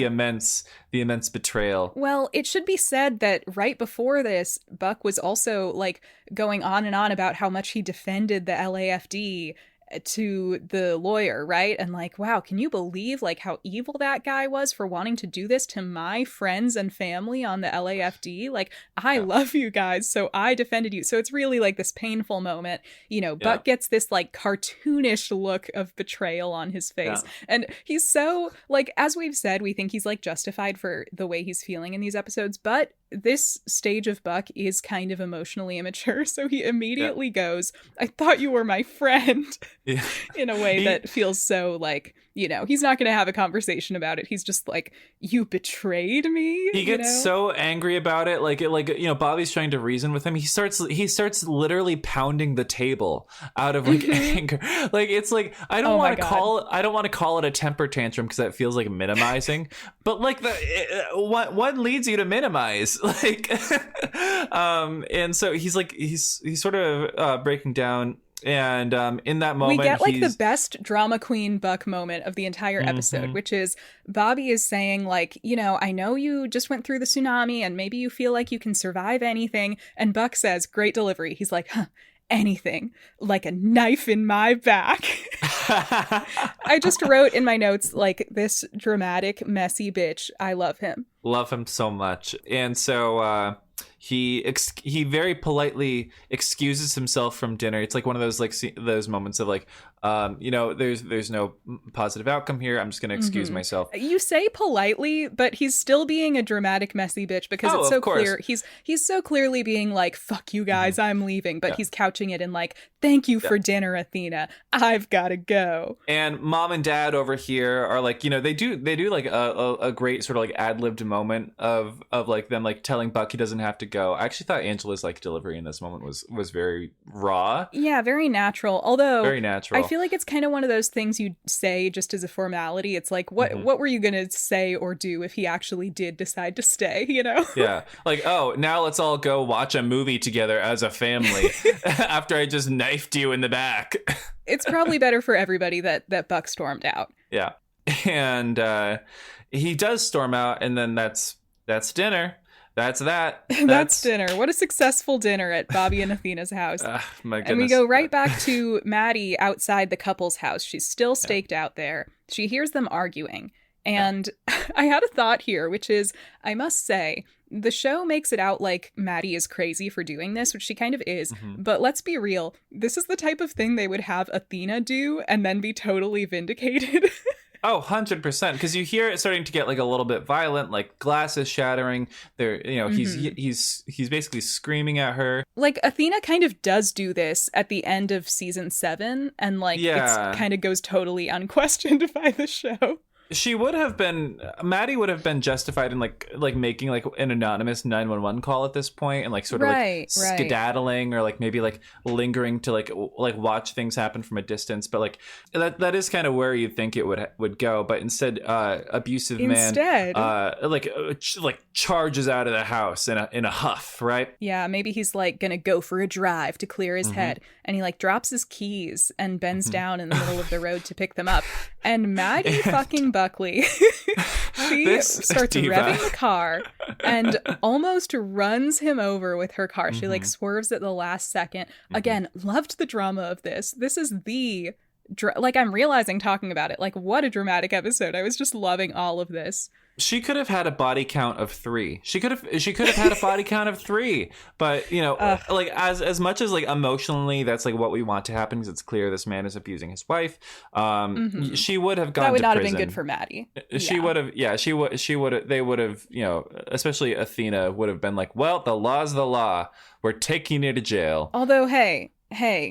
the immense betrayal.
Well, it should be said that right before this, Buck was also like going on and on about how much he defended the LAFD to the lawyer, right? And like, wow, can you believe like how evil that guy was for wanting to do this to my friends and family on the LAFD? Like, I love you guys, so I defended you. So it's really like this painful moment. You know, Buck gets this like cartoonish look of betrayal on his face. And he's so like, as we've said, we think he's like justified for the way he's feeling in these episodes, but this stage of Buck is kind of emotionally immature, so he immediately goes, I thought you were my friend. In a way that feels so like, you know, he's not going to have a conversation about it. He's just like, you betrayed me.
He gets so angry about it. Like, you know, Bobby's trying to reason with him. He starts literally pounding the table out of like anger. Like, it's like, I don't want to call it a temper tantrum because that feels like minimizing, but like what leads you to minimize? Like, and so he's like, he's sort of breaking down. And in that moment,
we get like the best drama queen Buck moment of the entire episode, which is Bobby is saying like, you know, I know you just went through the tsunami and maybe you feel like you can survive anything. And Buck says, great delivery. He's like, anything, like a knife in my back. I just wrote in my notes, like, this dramatic, messy bitch. I love him.
Love him so much. And so he very politely excuses himself from dinner. It's like one of those like those moments of like, you know, there's no positive outcome here. I'm just going to excuse myself.
You say politely, but he's still being a dramatic, messy bitch because it's so clear. He's so clearly being like, fuck you guys, I'm leaving. But he's couching it in like, thank you for dinner, Athena. I've got to go.
And mom and dad over here are like, you know, they do like a great sort of like ad-libbed moment of like them like telling Buck he doesn't have to go. I actually thought Angela's like delivery in this moment was very raw.
Yeah, very natural. Although
very natural.
I feel like it's kind of one of those things you say just as a formality. It's like, what were you gonna say or do if he actually did decide to stay, you know?
Yeah. Like, oh, now let's all go watch a movie together as a family after I just knifed you in the back.
It's probably better for everybody that Buck stormed out.
Yeah. And he does storm out, and then that's dinner. That's that.
That's dinner. What a successful dinner at Bobby and Athena's house.
My goodness.
And we go right back to Maddie outside the couple's house. She's still staked out there. She hears them arguing. And I had a thought here, which is, I must say, the show makes it out like Maddie is crazy for doing this, which she kind of is. But let's be real. This is the type of thing they would have Athena do and then be totally vindicated.
Oh, 100%. Because you hear it starting to get like a little bit violent, like glasses shattering. There, you know, he's basically screaming at her.
Like Athena kind of does do this at the end of season 7, and like it kind of goes totally unquestioned by the show. Maddie would have been justified in like making like an anonymous 911 call at this point and like sort of like skedaddling or like maybe like lingering to like watch things happen from a distance. But like that is kind of where you think it would go. But instead, abusive man like charges out of the house in a huff, right? Yeah, maybe he's like gonna go for a drive to clear his head, and he like drops his keys and bends down in the middle of the road to pick them up. And Maddie fucking Buckley, she starts revving the car and almost runs him over with her car. She like swerves at the last second. Again, loved the drama of this. This is like I'm realizing talking about it, like what a dramatic episode. I was just loving all of this.
She could have had a body count of 3. She could have had a body count of 3. But, you know, like as much as like emotionally that's like what we want to happen because it's clear this man is abusing his wife. She would have gone to prison. That would not have been
good for Maddie.
She would have. Yeah, she would have. They would have. You know, especially Athena would have been like, well, the law's the law. We're taking you to jail.
Although, hey,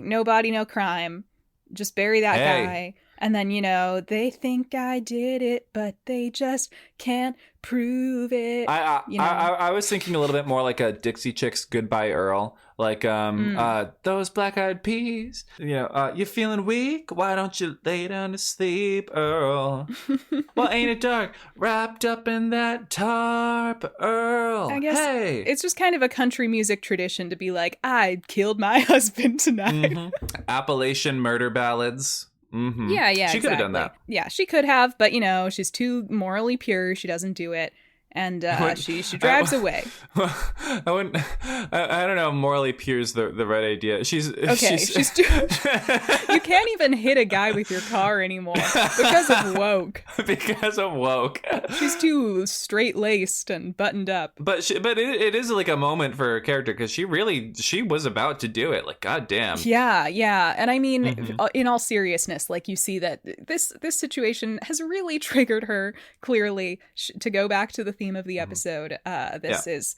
no body, no crime. Just bury that guy. And then, you know, they think I did it, but they just can't prove it.
I was thinking a little bit more like a Dixie Chicks Goodbye Earl, Like, those black-eyed peas, you feeling weak? Why don't you lay down to sleep, Earl? Well, ain't it dark? Wrapped up in that tarp, Earl.
I guess
hey.
It's just kind of a country music tradition to be like, I killed my husband tonight.
Appalachian murder ballads.
Yeah,
she could have done that.
Yeah, she could have, but she's too morally pure. She doesn't do it. And she drives away.
I wouldn't. I don't know. Morally pure is the right idea. She's
too. You can't even hit a guy with your car anymore because of woke.
Because of woke.
She's too straight laced and buttoned up.
But it is like a moment for her character because she was about to do it. Like, goddamn.
Yeah. And I mean, in all seriousness, like you see that this situation has really triggered her clearly to go back to the theme of the episode. This is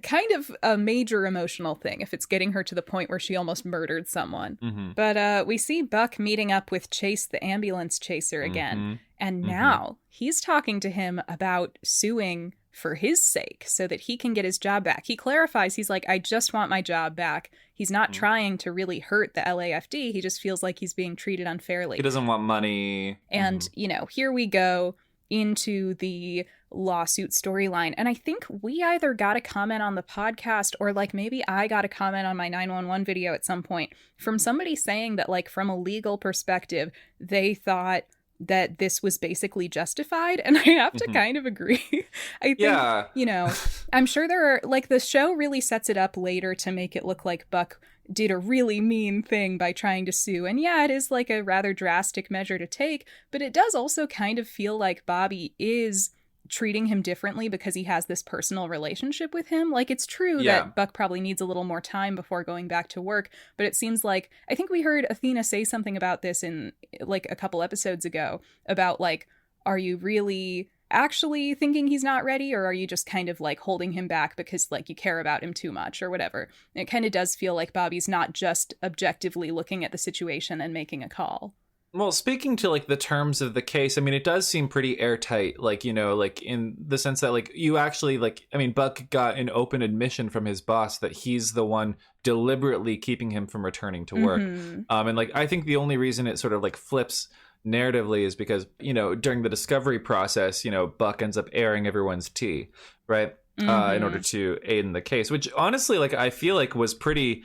kind of a major emotional thing if it's getting her to the point where she almost murdered someone. But we see Buck meeting up with Chase, the ambulance chaser, again. And now he's talking to him about suing for his sake so that he can get his job back. He clarifies, he's like, I just want my job back. He's not trying to really hurt the LAFD. He just feels like he's being treated unfairly.
He doesn't want money.
And, here we go into the lawsuit storyline. And I think we either got a comment on the podcast or like maybe I got a comment on my 911 video at some point from somebody saying that like from a legal perspective, they thought that this was basically justified. And I have to kind of agree. I think, I'm sure there are like the show really sets it up later to make it look like Buck did a really mean thing by trying to sue. And yeah, it is like a rather drastic measure to take, but it does also kind of feel like Bobby is treating him differently because he has this personal relationship with him. Like, it's true that Buck probably needs a little more time before going back to work, but it seems like, I think we heard Athena say something about this in like a couple episodes ago about like, are you really actually thinking he's not ready, or are you just kind of like holding him back because like you care about him too much or whatever? It kind of does feel like Bobby's not just objectively looking at the situation and making a call.
Well, speaking to like the terms of the case, I mean, it does seem pretty airtight, like, like in the sense that like you actually like, I mean, Buck got an open admission from his boss that he's the one deliberately keeping him from returning to work. And like, I think the only reason it sort of like flips narratively is because, during the discovery process, Buck ends up airing everyone's tea, right? In order to aid in the case, which honestly, like, I feel like was pretty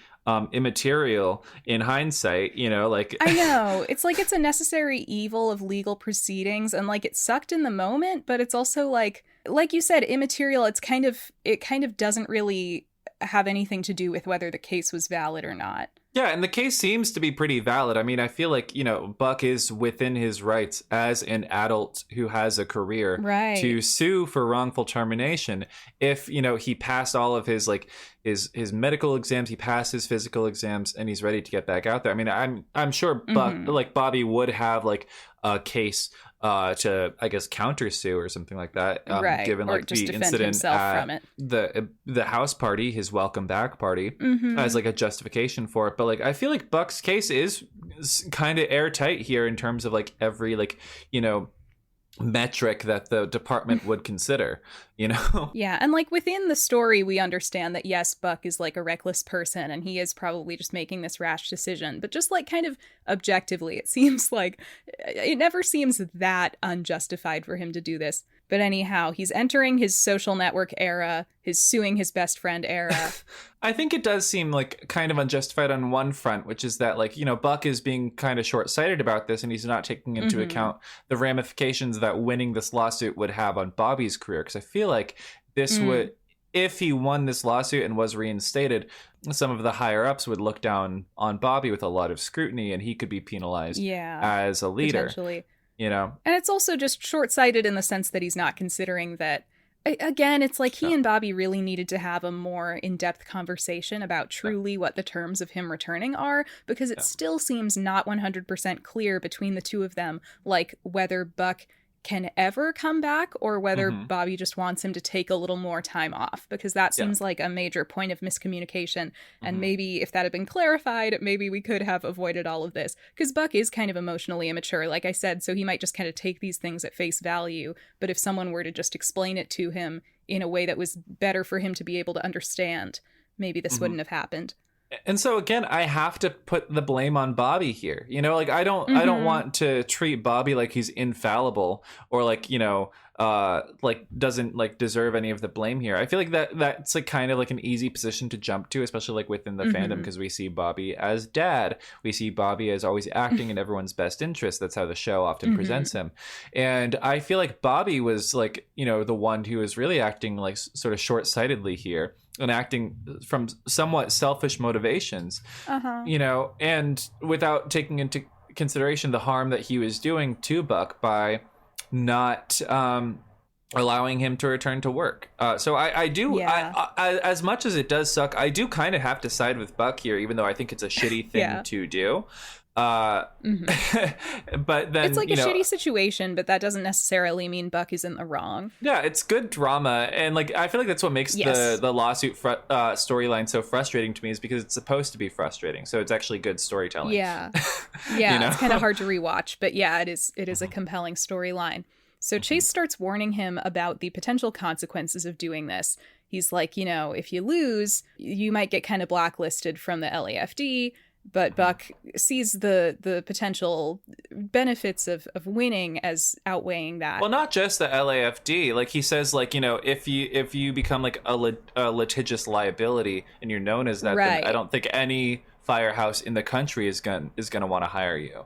immaterial in hindsight, like
I know it's like it's a necessary evil of legal proceedings, and like it sucked in the moment, but it's also like you said, immaterial. It kind of doesn't really have anything to do with whether the case was valid or not.
Yeah, and the case seems to be pretty valid. I mean, I feel like, Buck is within his rights as an adult who has a career to sue for wrongful termination if, he passed all of his, like, his medical exams, he passed his physical exams, and he's ready to get back out there. I mean, I'm sure Buck, like, Bobby would have, like, a case to, I guess, countersue or something like that, given
or
like
just
the
defend
incident
himself
at
from it.
the house party, his welcome back party, as like a justification for it. But like, I feel like Buck's case is kind of airtight here in terms of like every like metric that the department would consider, Yeah,
and like within the story, we understand that yes, Buck is like a reckless person and he is probably just making this rash decision, but just like kind of objectively, it seems like it never seems that unjustified for him to do this. But anyhow, he's entering his social network era, his suing his best friend era.
I think it does seem like kind of unjustified on one front, which is that like, Buck is being kind of short-sighted about this and he's not taking into account the ramifications that winning this lawsuit would have on Bobby's career. Because I feel like this would, if he won this lawsuit and was reinstated, some of the higher ups would look down on Bobby with a lot of scrutiny and he could be penalized as a leader.
Potentially.
And
it's also just short-sighted in the sense that he's not considering that, again, it's like he and Bobby really needed to have a more in-depth conversation about truly what the terms of him returning are, because it still seems not 100% clear between the two of them, like whether Buck can ever come back or whether Bobby just wants him to take a little more time off, because that seems like a major point of miscommunication. And maybe if that had been clarified, maybe we could have avoided all of this, because Buck is kind of emotionally immature, like I said, so he might just kind of take these things at face value. But if someone were to just explain it to him in a way that was better for him to be able to understand, maybe this wouldn't have happened.
And so again, I have to put the blame on Bobby here. You know, like I don't want to treat Bobby like he's infallible or like, you know, like doesn't like deserve any of the blame here. I feel like that's like kind of like an easy position to jump to, especially like within the fandom, because we see Bobby as dad. We see Bobby as always acting in everyone's best interest. That's how the show often presents him. And I feel like Bobby was like, you know, the one who was really acting like sort of short-sightedly here and acting from somewhat selfish motivations, you know, and without taking into consideration the harm that he was doing to Buck by not allowing him to return to work. So I do, I, as much as it does suck, I do kind of have to side with Buck here, even though I think it's a shitty thing to do. But then
it's like a shitty situation, but that doesn't necessarily mean Buck is in the wrong.
Yeah, it's good drama, and like I feel like that's what makes the lawsuit storyline so frustrating to me, is because it's supposed to be frustrating, so it's actually good storytelling.
Yeah, you know? It's kind of hard to rewatch, but yeah, it is a compelling storyline. So Chase starts warning him about the potential consequences of doing this. He's like, you know, if you lose, you might get kind of blacklisted from the LAFD. But Buck sees the potential benefits of winning as outweighing that.
Well, not just the LAFD. Like he says, like, you know, if you become like a litigious liability and you're known as that, then I don't think any firehouse in the country is gonna want to hire you.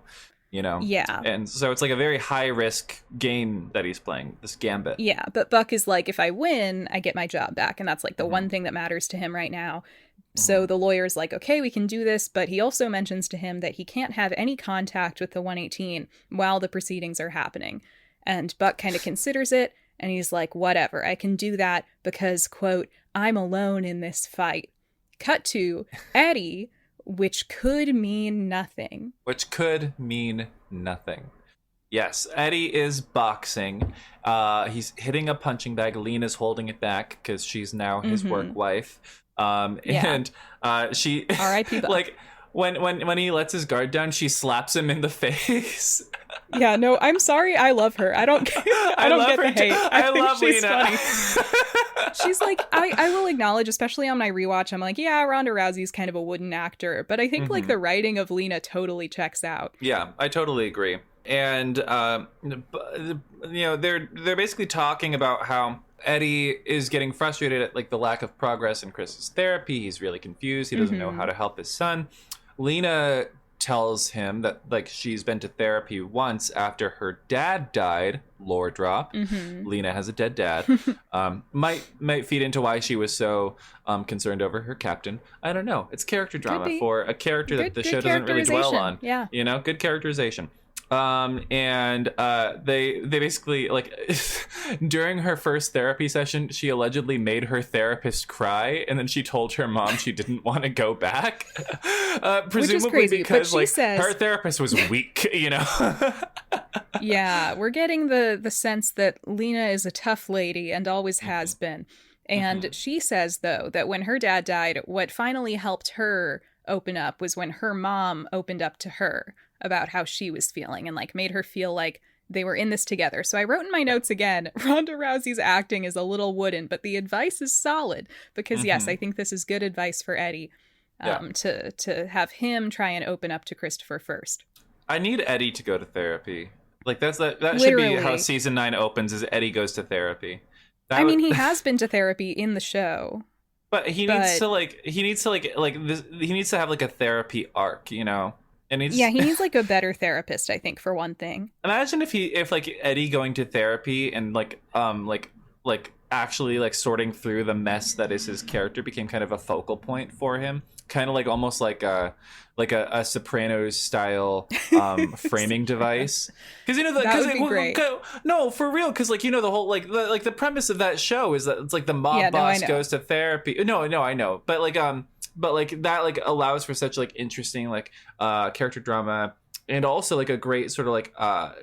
You know?
Yeah. And
so it's like a very high risk game that he's playing, this gambit.
Yeah, but Buck is like, if I win, I get my job back, and that's like the one thing that matters to him right now. So the lawyer's like, okay, we can do this, but he also mentions to him that he can't have any contact with the 118 while the proceedings are happening. And Buck kind of considers it, and he's like, whatever, I can do that because, quote, I'm alone in this fight. Cut to Eddie, which could mean nothing.
Which could mean nothing. Yes, Eddie is boxing. He's hitting a punching bag. Lena's holding it back because she's now his work wife. And she
R.I.P. Buck.
Like when he lets his guard down, she slaps him in the face.
Yeah, no, I'm sorry. I love her. I don't get the hate. I love she's Lena. Funny. She's like, I will acknowledge, especially on my rewatch, I'm like, yeah, Ronda Rousey's kind of a wooden actor, but I think like the writing of Lena totally checks out.
Yeah, I totally agree. And you know, they're basically talking about how Eddie is getting frustrated at like the lack of progress in Chris's therapy. He's really confused. He doesn't know how to help his son. Lena tells him that like she's been to therapy once after her dad died. Lore drop. Lena has a dead dad. Might feed into why she was so concerned over her captain. I don't know. It's character drama for a character that the show doesn't really dwell on.
Yeah,
you know, good characterization. And they basically like during her first therapy session, she allegedly made her therapist cry, and then she told her mom she didn't want to go back. Presumably crazy, because like her therapist was weak, you know.
Yeah, we're getting the sense that Lena is a tough lady and always has been. And she says, though, that when her dad died, what finally helped her open up was when her mom opened up to her about how she was feeling and like made her feel like they were in this together. So I wrote in my notes again, Ronda Rousey's acting is a little wooden, but the advice is solid because yes, I think this is good advice for Eddie to have him try and open up to Christopher first.
I need Eddie to go to therapy. Like that should be how season 9 opens, is Eddie goes to therapy.
I mean, he has been to therapy in the show.
But he needs to have like a therapy arc, you know? And he
needs like a better therapist, I think, for one thing.
Imagine if like Eddie going to therapy and like actually like sorting through the mess that is his character became kind of a focal point for him, kind of like almost like a Sopranos style framing device. Because you know that would be great. No, for real, because like you know the whole the premise of that show is that it's like the mob boss goes to therapy. No, I know, but that like allows for such like interesting like character drama, and also like a great sort of like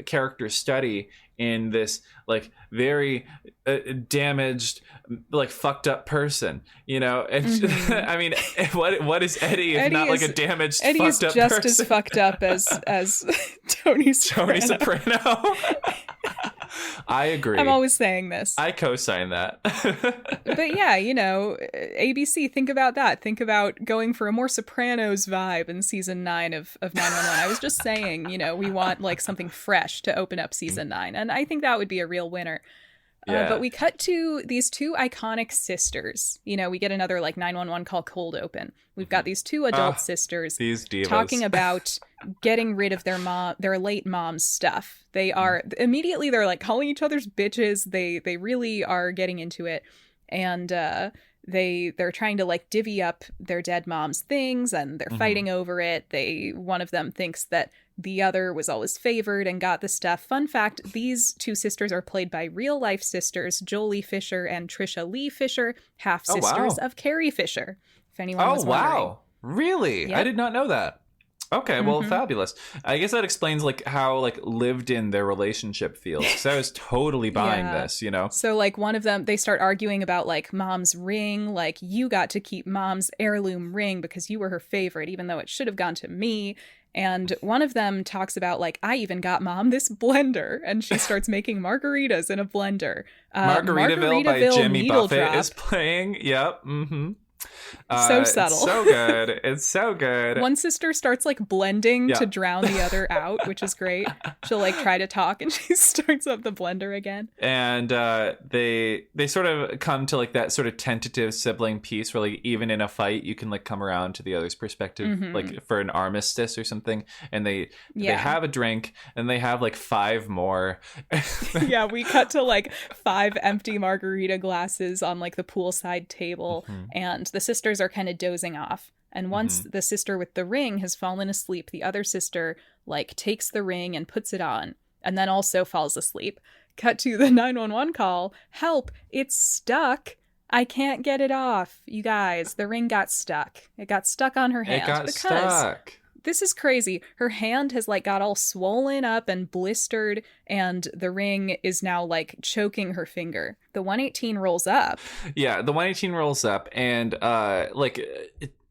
character study in this like very damaged, like fucked up person, you know. And I mean, what is Eddie if not like a damaged, fucked up person?
Eddie is just as fucked up as Tony Soprano.
I agree.
I'm always saying this.
I co-sign that.
But yeah, you know, ABC, think about that. Think about going for a more Sopranos vibe in season 9 of 911. I was just saying, you know, we want like something fresh to open up season 9. And I think that would be a real winner.
Yeah.
But we cut to these two iconic sisters. You know, we get another like 911 call cold open. We've got these two adult sisters
these divas.
talking about getting rid of their late mom's stuff. They are immediately, they're like calling each other's bitches. They really are getting into it. And they're trying to like divvy up their dead mom's things, and they're fighting over it. One of them thinks that the other was always favored and got the stuff. Fun fact, these two sisters are played by real life sisters, Jolie Fisher and Trisha Lee Fisher, half sisters of Carrie Fisher. If anyone was wondering.
Wow. Really?
Yep.
I did not know that. Okay, well, fabulous. I guess that explains like how like lived in their relationship feels. Because I was totally buying this, you know?
So like one of them, they start arguing about like mom's ring. Like, you got to keep mom's heirloom ring because you were her favorite, even though it should have gone to me. And one of them talks about like, I even got mom this blender, and she starts making margaritas in a blender.
Margaritaville by Jimmy Buffett is playing. Yep. Mm-hmm.
So subtle.
It's so good. It's so good.
One sister starts like blending to drown the other out, which is great. She'll like try to talk and she starts up the blender again.
And they sort of come to like that sort of tentative sibling piece where like even in a fight you can like come around to the other's perspective, like for an armistice or something. And they have a drink and they have like 5 more.
Yeah, we cut to like 5 empty margarita glasses on like the poolside table, and the sisters are kind of dozing off. And once the sister with the ring has fallen asleep, the other sister like takes the ring and puts it on, and then also falls asleep. Cut to the 911 call. Help, it's stuck. I can't get it off. You guys, the ring got stuck. It got stuck on her hand.
It got stuck.
This is crazy. Her hand has like got all swollen up and blistered, and the ring is now like choking her finger. The 118 rolls up. Yeah,
the 118 rolls up, and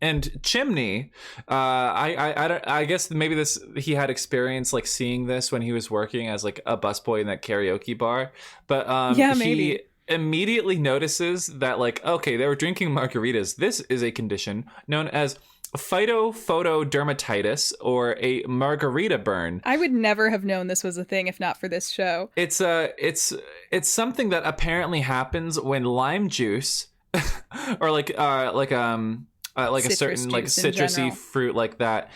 and Chimney, I guess maybe he had experience like seeing this when he was working as like a busboy in that karaoke bar, but maybe. He immediately notices that like, okay, they were drinking margaritas. This is a condition known as phytophotodermatitis, or a margarita burn.
I would never have known this was a thing if not for this show.
It's something that apparently happens when lime juice or like a certain like citrusy fruit like that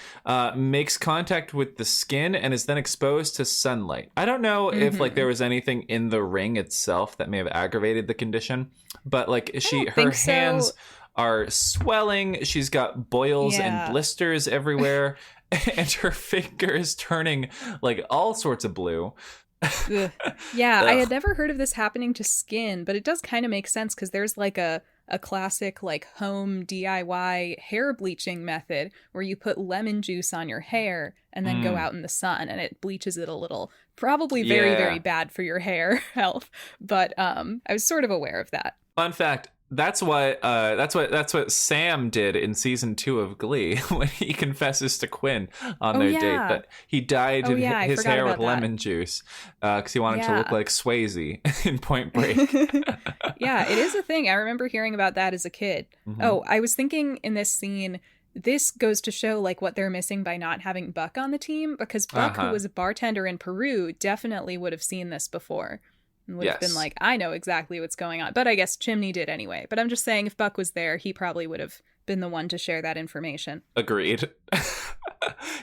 makes contact with the skin and is then exposed to sunlight. I don't know if like there was anything in the ring itself that may have aggravated the condition, but like her hands are swelling. She's got boils and blisters everywhere, and her finger is turning like all sorts of blue.
Yeah, I had never heard of this happening to skin, but it does kind of make sense because there's like a classic like home DIY hair bleaching method where you put lemon juice on your hair and then go out in the sun and it bleaches it a little. Probably very, very bad for your hair health, but I was sort of aware of that.
Fun fact. That's what Sam did in season 2 of Glee when he confesses to Quinn on their date that he dyed his hair with lemon juice because he wanted to look like Swayze in Point Break.
Yeah, it is a thing. I remember hearing about that as a kid. Oh, I was thinking in this scene, this goes to show like what they're missing by not having Buck on the team, because Buck, who was a bartender in Peru, definitely would have seen this before. And would have been like, I know exactly what's going on. But I guess Chimney did anyway. But I'm just saying, if Buck was there, he probably would have been the one to share that information.
Agreed.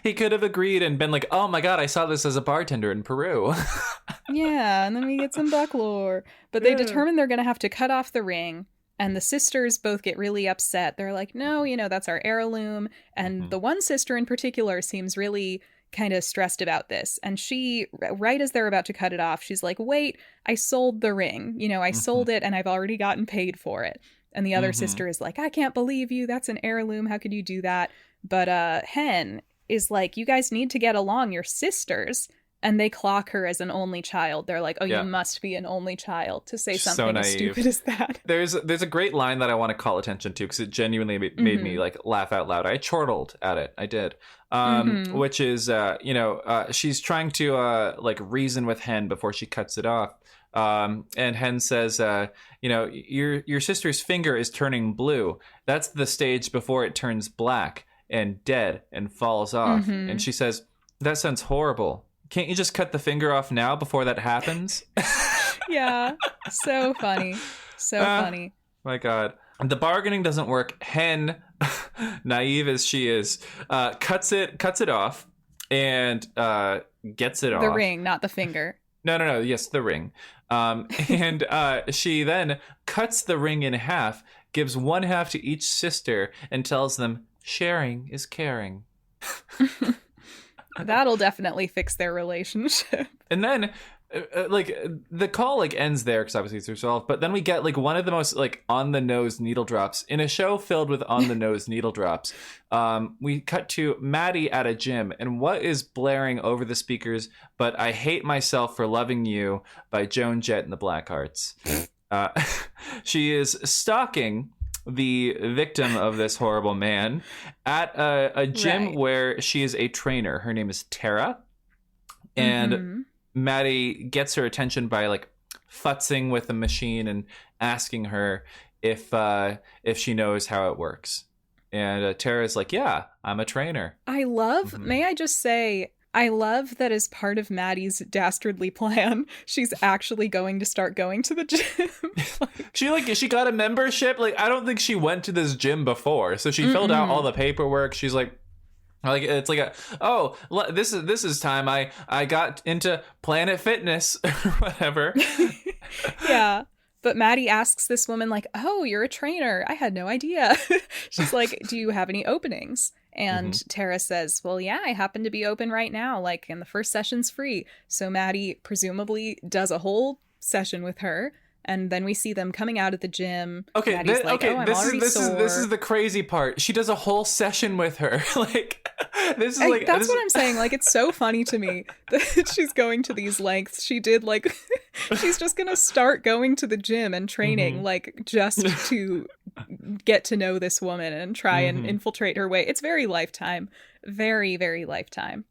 He could have agreed and been like, oh my god, I saw this as a bartender in Peru.
Yeah, and then we get some Buck lore. But they determine they're going to have to cut off the ring. And the sisters both get really upset. They're like, no, that's our heirloom. And the one sister in particular seems really kind of stressed about this, and she, right as they're about to cut it off, she's like, wait, I sold the ring, I sold it and I've already gotten paid for it. And the other sister is like, I can't believe you, that's an heirloom, how could you do that? But Hen is like, you guys need to get along, you're sisters. And they clock her as an only child. They're like, oh, you must be an only child to say something as stupid as that.
There's a great line that I want to call attention to because it genuinely made me like laugh out loud. I chortled at it. I did. Which is, she's trying to like reason with Hen before she cuts it off. And Hen says, your sister's finger is turning blue. That's the stage before it turns black and dead and falls off.
Mm-hmm.
And she says, that sounds horrible. Can't you just cut the finger off now before that happens?
Yeah, so funny. So funny.
My God. The bargaining doesn't work. Hen, naive as she is, cuts it off and gets it off.
The ring, not the finger.
No. Yes, the ring. And she then cuts the ring in half, gives one half to each sister, and tells them, sharing is caring.
That'll definitely fix their relationship.
And then, the call, ends there, because obviously it's resolved. But then we get, one of the most, on-the-nose needle drops. In a show filled with on-the-nose needle drops, we cut to Maddie at a gym. And what is blaring over the speakers but I Hate Myself for Loving You by Joan Jett and the Blackhearts. She is stalking the victim of this horrible man at a gym
right.
where she is a trainer. Her name is Tara. And Maddie gets her attention by futzing with the machine and asking her if she knows how it works. And Tara's like, yeah, I'm a trainer.
I love, may I just say, I love that as part of Maddie's dastardly plan, she's actually going to start going to the gym.
She got a membership. I don't think she went to this gym before. So she filled out all the paperwork. She's like, it's this is time I got into Planet Fitness or whatever.
Yeah. But Maddie asks this woman, oh, you're a trainer. I had no idea. She's like, do you have any openings? And Tara says, well, yeah, I happen to be open right now. And the first session's free. So Maddie presumably does a whole session with her. And then we see them coming out of the gym.
Okay,
Maddie's
this is the crazy part. She does a whole session with her. That's what I'm saying.
It's so funny to me that she's going to these lengths. She did she's just gonna start going to the gym and training just to get to know this woman and try and infiltrate her way. It's very Lifetime, very, very Lifetime.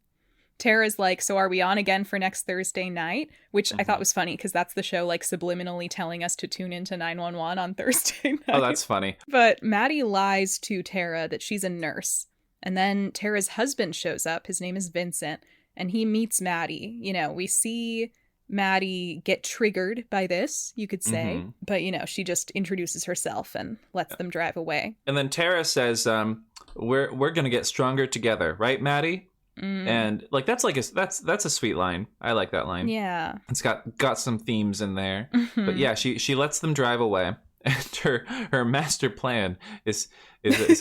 Tara's like, so are we on again for next Thursday night? Which I thought was funny because that's the show subliminally telling us to tune into 911 on Thursday night.
Oh, that's funny.
But Maddie lies to Tara that she's a nurse. And then Tara's husband shows up. His name is Vincent. And he meets Maddie. We see Maddie get triggered by this, you could say. But, she just introduces herself and lets them drive away.
And then Tara says, we're going to get stronger together. Right, Maddie? And that's that's a sweet line. I like that line.
Yeah,
it's got some themes in there. But yeah, she lets them drive away, and her master plan is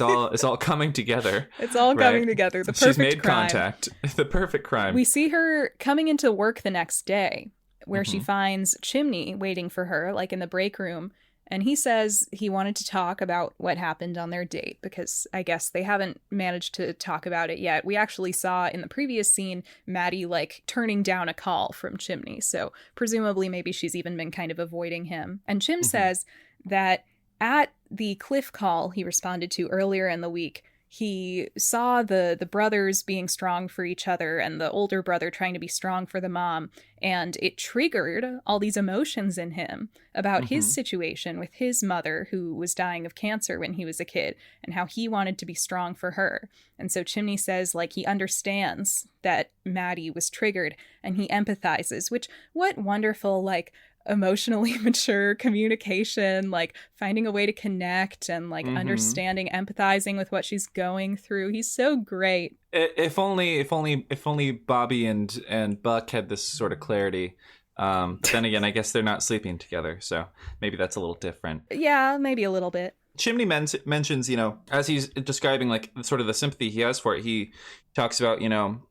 all coming together.
It's all coming together. The perfect
She's made
crime.
Contact. The perfect crime.
We see her coming into work the next day, where she finds Chimney waiting for her, in the break room. And he says he wanted to talk about what happened on their date because I guess they haven't managed to talk about it yet. We actually saw in the previous scene Maddie turning down a call from Chimney. So presumably maybe she's even been kind of avoiding him. And Chim says that at the Cliff call he responded to earlier in the week, he saw the brothers being strong for each other and the older brother trying to be strong for the mom. And it triggered all these emotions in him about his situation with his mother, who was dying of cancer when he was a kid, and how he wanted to be strong for her. And so Chimney says, he understands that Maddie was triggered and he empathizes, which what wonderful, emotionally mature communication, finding a way to connect and understanding, empathizing with what she's going through. He's so great.
If only Bobby and Buck had this sort of clarity. But then again, I guess they're not sleeping together, so maybe that's a little different.
Yeah, maybe a little bit.
Chimney mentions, as he's describing sort of the sympathy he has for it, he talks about,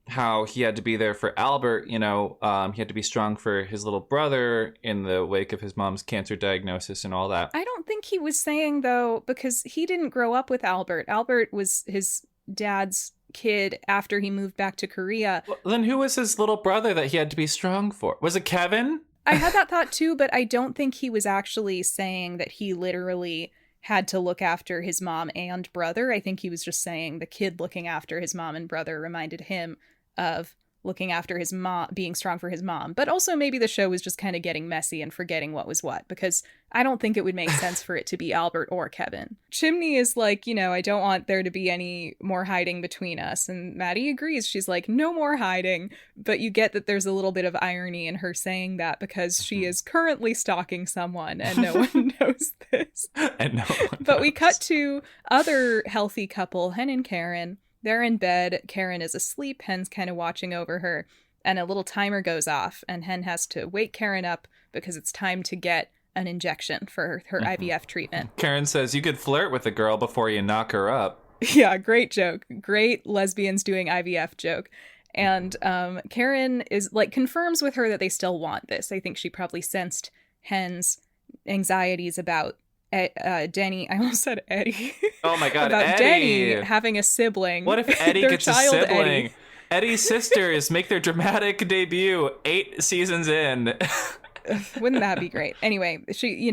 how he had to be there for Albert, he had to be strong for his little brother in the wake of his mom's cancer diagnosis and all that.
I don't think he was saying, though, because he didn't grow up with Albert. Albert was his dad's kid after he moved back to Korea.
Well, then who was his little brother that he had to be strong for? Was it Kevin?
I had that thought too, but I don't think he was actually saying that he literally had to look after his mom and brother. I think he was just saying the kid looking after his mom and brother reminded him of looking after his mom, being strong for his mom. But also maybe the show was just kind of getting messy and forgetting what was what, because I don't think it would make sense for it to be Albert or Kevin. Chimney is like, I don't want there to be any more hiding between us. And Maddie agrees. She's like, no more hiding. But you get that there's a little bit of irony in her saying that because she is currently stalking someone and no one knows this.
And no one
But
knows.
we cut to other healthy couple, Hen and Karen. They're in bed. Karen is asleep. Hen's kind of watching over her. And a little timer goes off. And Hen has to wake Karen up because it's time to get an injection for her IVF treatment.
Karen says you could flirt with a girl before you knock her up.
Yeah, great joke. Great lesbians doing IVF joke. And Karen is like confirms with her that they still want this. I think she probably sensed Hen's anxieties about Denny. I almost said Eddie.
Oh my God,
about
Eddie.
Denny having a sibling.
What if Eddie
Their
gets a
child,
sibling?
Eddie.
Eddie's sisters make their dramatic debut 8 seasons in.
Wouldn't that be great? Anyway, she,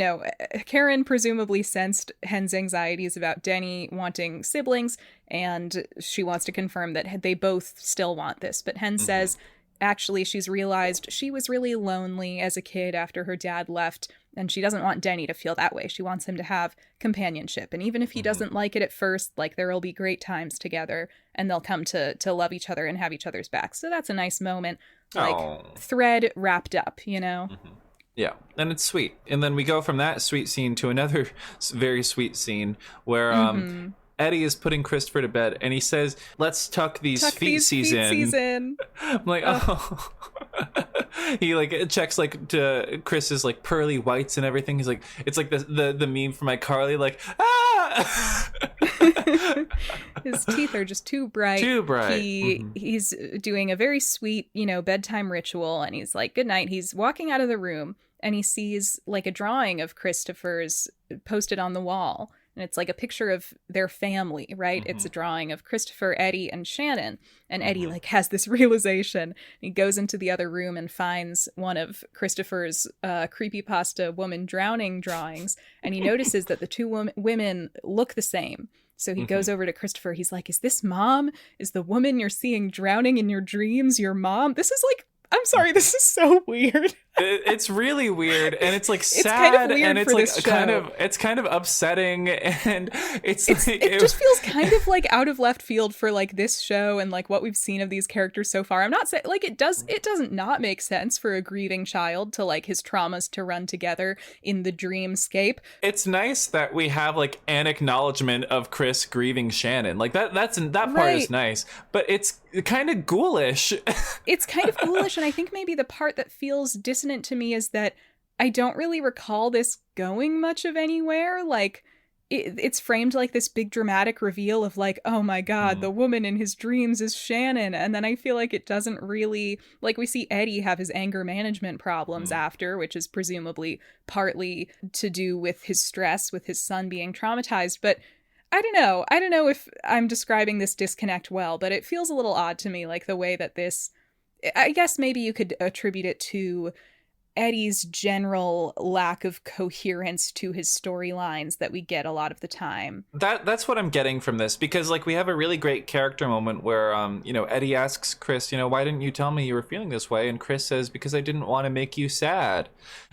Karen presumably sensed Hen's anxieties about Denny wanting siblings, and she wants to confirm that they both still want this. But Hen says, actually, she's realized she was really lonely as a kid after her dad left, and she doesn't want Denny to feel that way. She wants him to have companionship. And even if he doesn't like it at first, like, there will be great times together, and they'll come to love each other and have each other's backs. So that's a nice moment. Thread wrapped up,
Yeah, and it's sweet. And then we go from that sweet scene to another very sweet scene where Eddie is putting Christopher to bed, and he says, let's tuck these feetsies in. I'm like, oh. He checks to Chris's pearly whites and everything. He's like, it's like the meme from iCarly, like, ah.
His teeth are just too bright. He's doing a very sweet, bedtime ritual, and he's like, good night. He's walking out of the room, and he sees a drawing of Christopher's posted on the wall. And it's like a picture of their family, right? It's a drawing of Christopher, Eddie, and Shannon. And Eddie has this realization. He goes into the other room and finds one of Christopher's creepypasta woman drowning drawings. And he notices that the two women look the same. So he goes over to Christopher. He's like, is this mom? Is the woman you're seeing drowning in your dreams your mom? This is I'm sorry, this is so weird.
It's really weird, and it's sad,
it's kind of weird
and it's
for this show.
it's kind of upsetting, and it
just feels kind of out of left field for this show and what we've seen of these characters so far. I'm not saying it doesn't not make sense for a grieving child to his traumas to run together in the dreamscape.
It's nice that we have an acknowledgement of Chris grieving Shannon. That part is nice, but it's kind of ghoulish.
It's kind of ghoulish, and I think maybe the part that feels dissonant to me is that I don't really recall this going much of anywhere. It's framed like this big dramatic reveal of oh my God, the woman in his dreams is Shannon. And then I feel like it doesn't really, we see Eddie have his anger management problems after, which is presumably partly to do with his stress with his son being traumatized. But I don't know if I'm describing this disconnect well, but it feels a little odd to me, the way that this, I guess maybe you could attribute it to Eddie's general lack of coherence to his storylines that we get a lot of the time.
That's what I'm getting from this, because we have a really great character moment where Eddie asks Chris, why didn't you tell me you were feeling this way? And Chris says, because I didn't want to make you sad.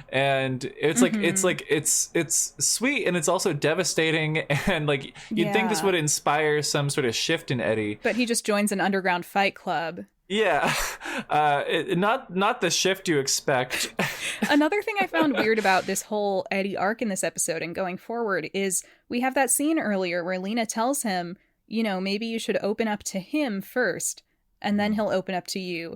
And it's it's sweet, and it's also devastating, and you'd think this would inspire some sort of shift in Eddie,
but he just joins an underground fight club.
Yeah, not the shift you expect.
Another thing I found weird about this whole Eddie arc in this episode and going forward is we have that scene earlier where Lena tells him, maybe you should open up to him first, and then he'll open up to you.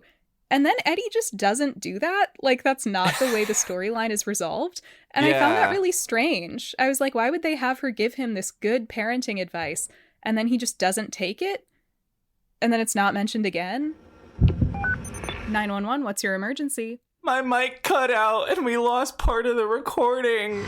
And then Eddie just doesn't do that. That's not the way the storyline is resolved. And I found that really strange. I was like, why would they have her give him this good parenting advice, and then he just doesn't take it? And then it's not mentioned again? 911, what's your emergency?
My mic cut out and we lost part of the recording.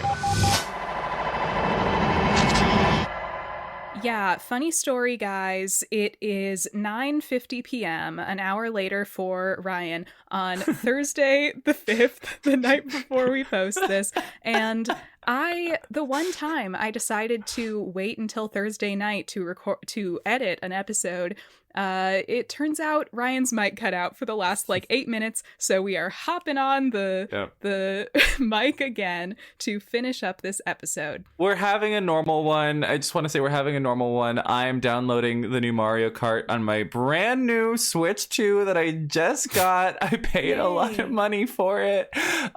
Yeah, funny story, guys. It is 9:50 p.m., an hour later for Ryan, on Thursday the 5th, the night before we post this. And the one time I decided to wait until Thursday night to edit an episode, It turns out Ryan's mic cut out for the last like 8 minutes, so we are hopping on the mic again to finish up this episode.
We're having a normal one. I just want to say we're having a normal one. I'm downloading the new Mario Kart on my brand new Switch 2 that I just got. I paid a lot of money for it.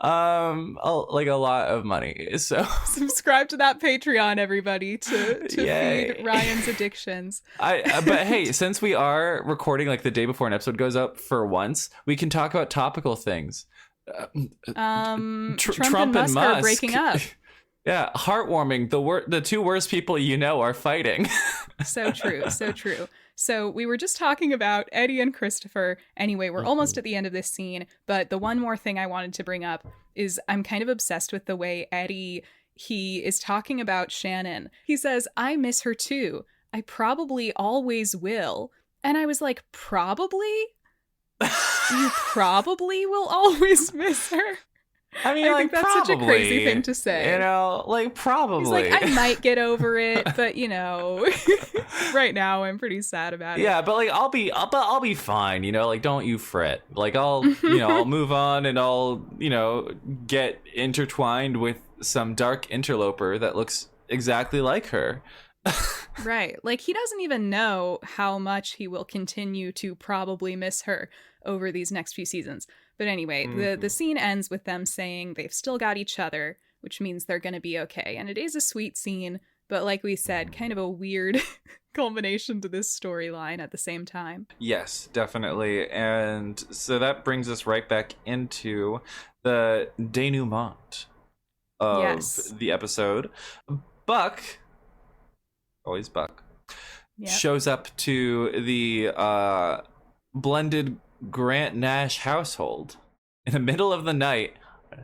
Like a lot of money. So
subscribe to that Patreon, everybody, to feed Ryan's addictions.
But hey, since we are recording like the day before an episode goes up for once, we can talk about topical things.
Trump and Musk are breaking up.
Yeah, heartwarming. The two worst people you know are fighting.
So true, so true. So we were just talking about Eddie and Christopher. Anyway, we're almost at the end of this scene, but the one more thing I wanted to bring up is I'm kind of obsessed with the way Eddie, he is talking about Shannon. He says, "I miss her too. I probably always will." And I was like, probably? You probably will always miss her?
I mean,
I think that's
probably,
such a crazy thing to say.
You know, like probably.
He's like, I might get over it, but you know, right now I'm pretty sad about it.
Yeah, but like I'll be fine. You know, like don't you fret. Like I'll move on and I'll get intertwined with some dark interloper that looks exactly like her.
Right. Like he doesn't even know how much he will continue to probably miss her over these next few seasons. But anyway, the scene ends with them saying they've still got each other, which means they're going to be okay. And it is a sweet scene, but like we said, kind of a weird culmination to this storyline at the same time.
Yes, definitely. And so that brings us right back into the denouement of the episode. Buck, always Buck, shows up to the blended Grant Nash household in the middle of the night,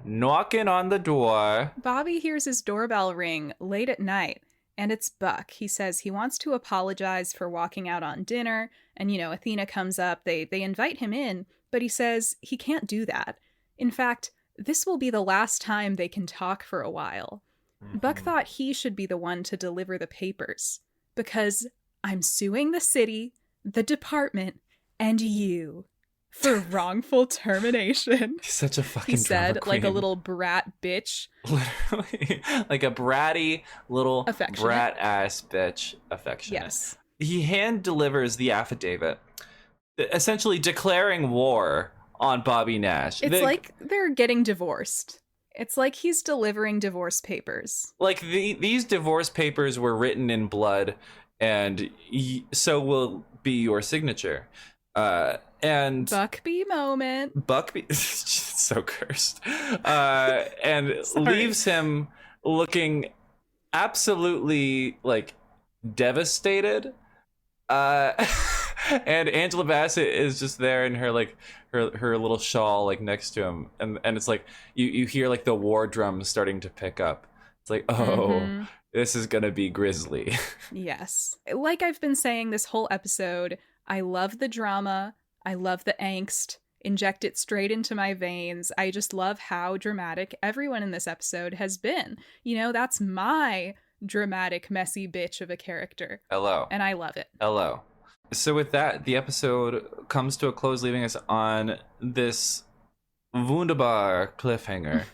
knocking on the door.
Bobby hears his doorbell ring late at night, and it's Buck. He says he wants to apologize for walking out on dinner, and Athena comes up. They invite him in, but he says he can't do that. In fact, this will be the last time they can talk for a while. Buck thought he should be the one to deliver the papers, because I'm suing the city, the department, and you for wrongful termination.
He's such a fucking
He said,
drama queen.
like a little brat bitch.
Literally. Like a bratty little brat ass bitch. Affectionate.
Yes.
He hand delivers the affidavit, essentially declaring war on Bobby Nash.
It's like they're getting divorced. It's like he's delivering divorce papers.
Like these divorce papers were written in blood, and so will be your signature. And
Buckby moment.
Buckby, so cursed, and leaves him looking absolutely like devastated. And Angela Bassett is just there in her like her little shawl like next to him, and it's like you hear like the war drums starting to pick up. It's like, oh, this is gonna be grisly.
Yes, like I've been saying this whole episode, I love the drama. I love the angst. Inject it straight into my veins. I just love how dramatic everyone in this episode has been. That's my dramatic, messy bitch of a character.
Hello.
And I love it.
Hello. So with that, the episode comes to a close, leaving us on this wunderbar cliffhanger.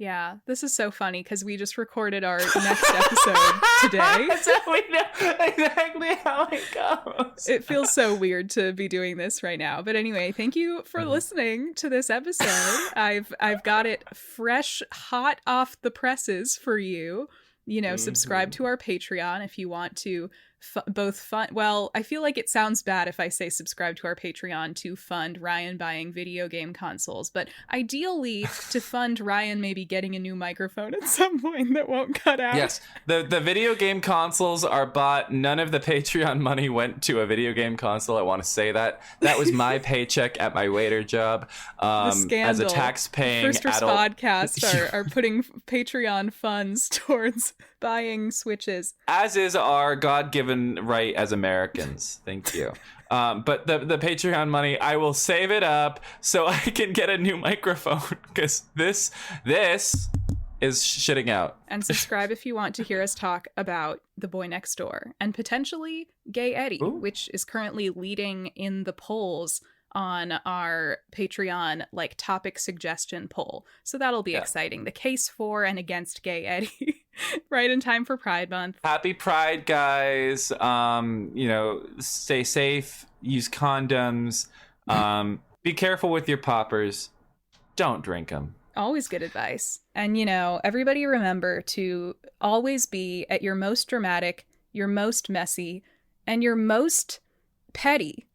Yeah, this is so funny because we just recorded our next episode today.
So we know exactly how it goes.
It feels so weird to be doing this right now. But anyway, thank you for listening to this episode. I've got it fresh, hot off the presses for you. Subscribe to our Patreon if you want to well, I feel like it sounds bad if I say subscribe to our Patreon to fund Ryan buying video game consoles, but ideally to fund Ryan maybe getting a new microphone at some point that won't cut out.
Yes, the video game consoles are bought. None of the Patreon money went to a video game console. I want to say that was my paycheck at my waiter job.
The scandal.
As a tax-paying
First
adult.
Podcast are putting Patreon funds towards buying Switches.
As is our God-given right as Americans. Thank you. But the Patreon money, I will save it up so I can get a new microphone, because this is shitting out.
And subscribe if you want to hear us talk about The Boy Next Door and potentially Gay Eddie,
Ooh.
which is currently leading in the polls on our Patreon like topic suggestion poll. So that'll be exciting. The case for and against Gay Eddie right in time for Pride Month.
Happy Pride, guys. Stay safe, use condoms, be careful with your poppers. Don't drink them.
Always good advice. And, everybody remember to always be at your most dramatic, your most messy, and your most petty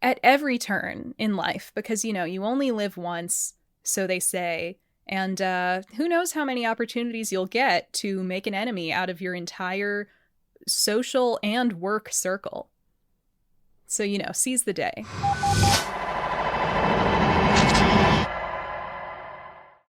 at every turn in life. Because, you only live once, so they say. And who knows how many opportunities you'll get to make an enemy out of your entire social and work circle. So, seize the day.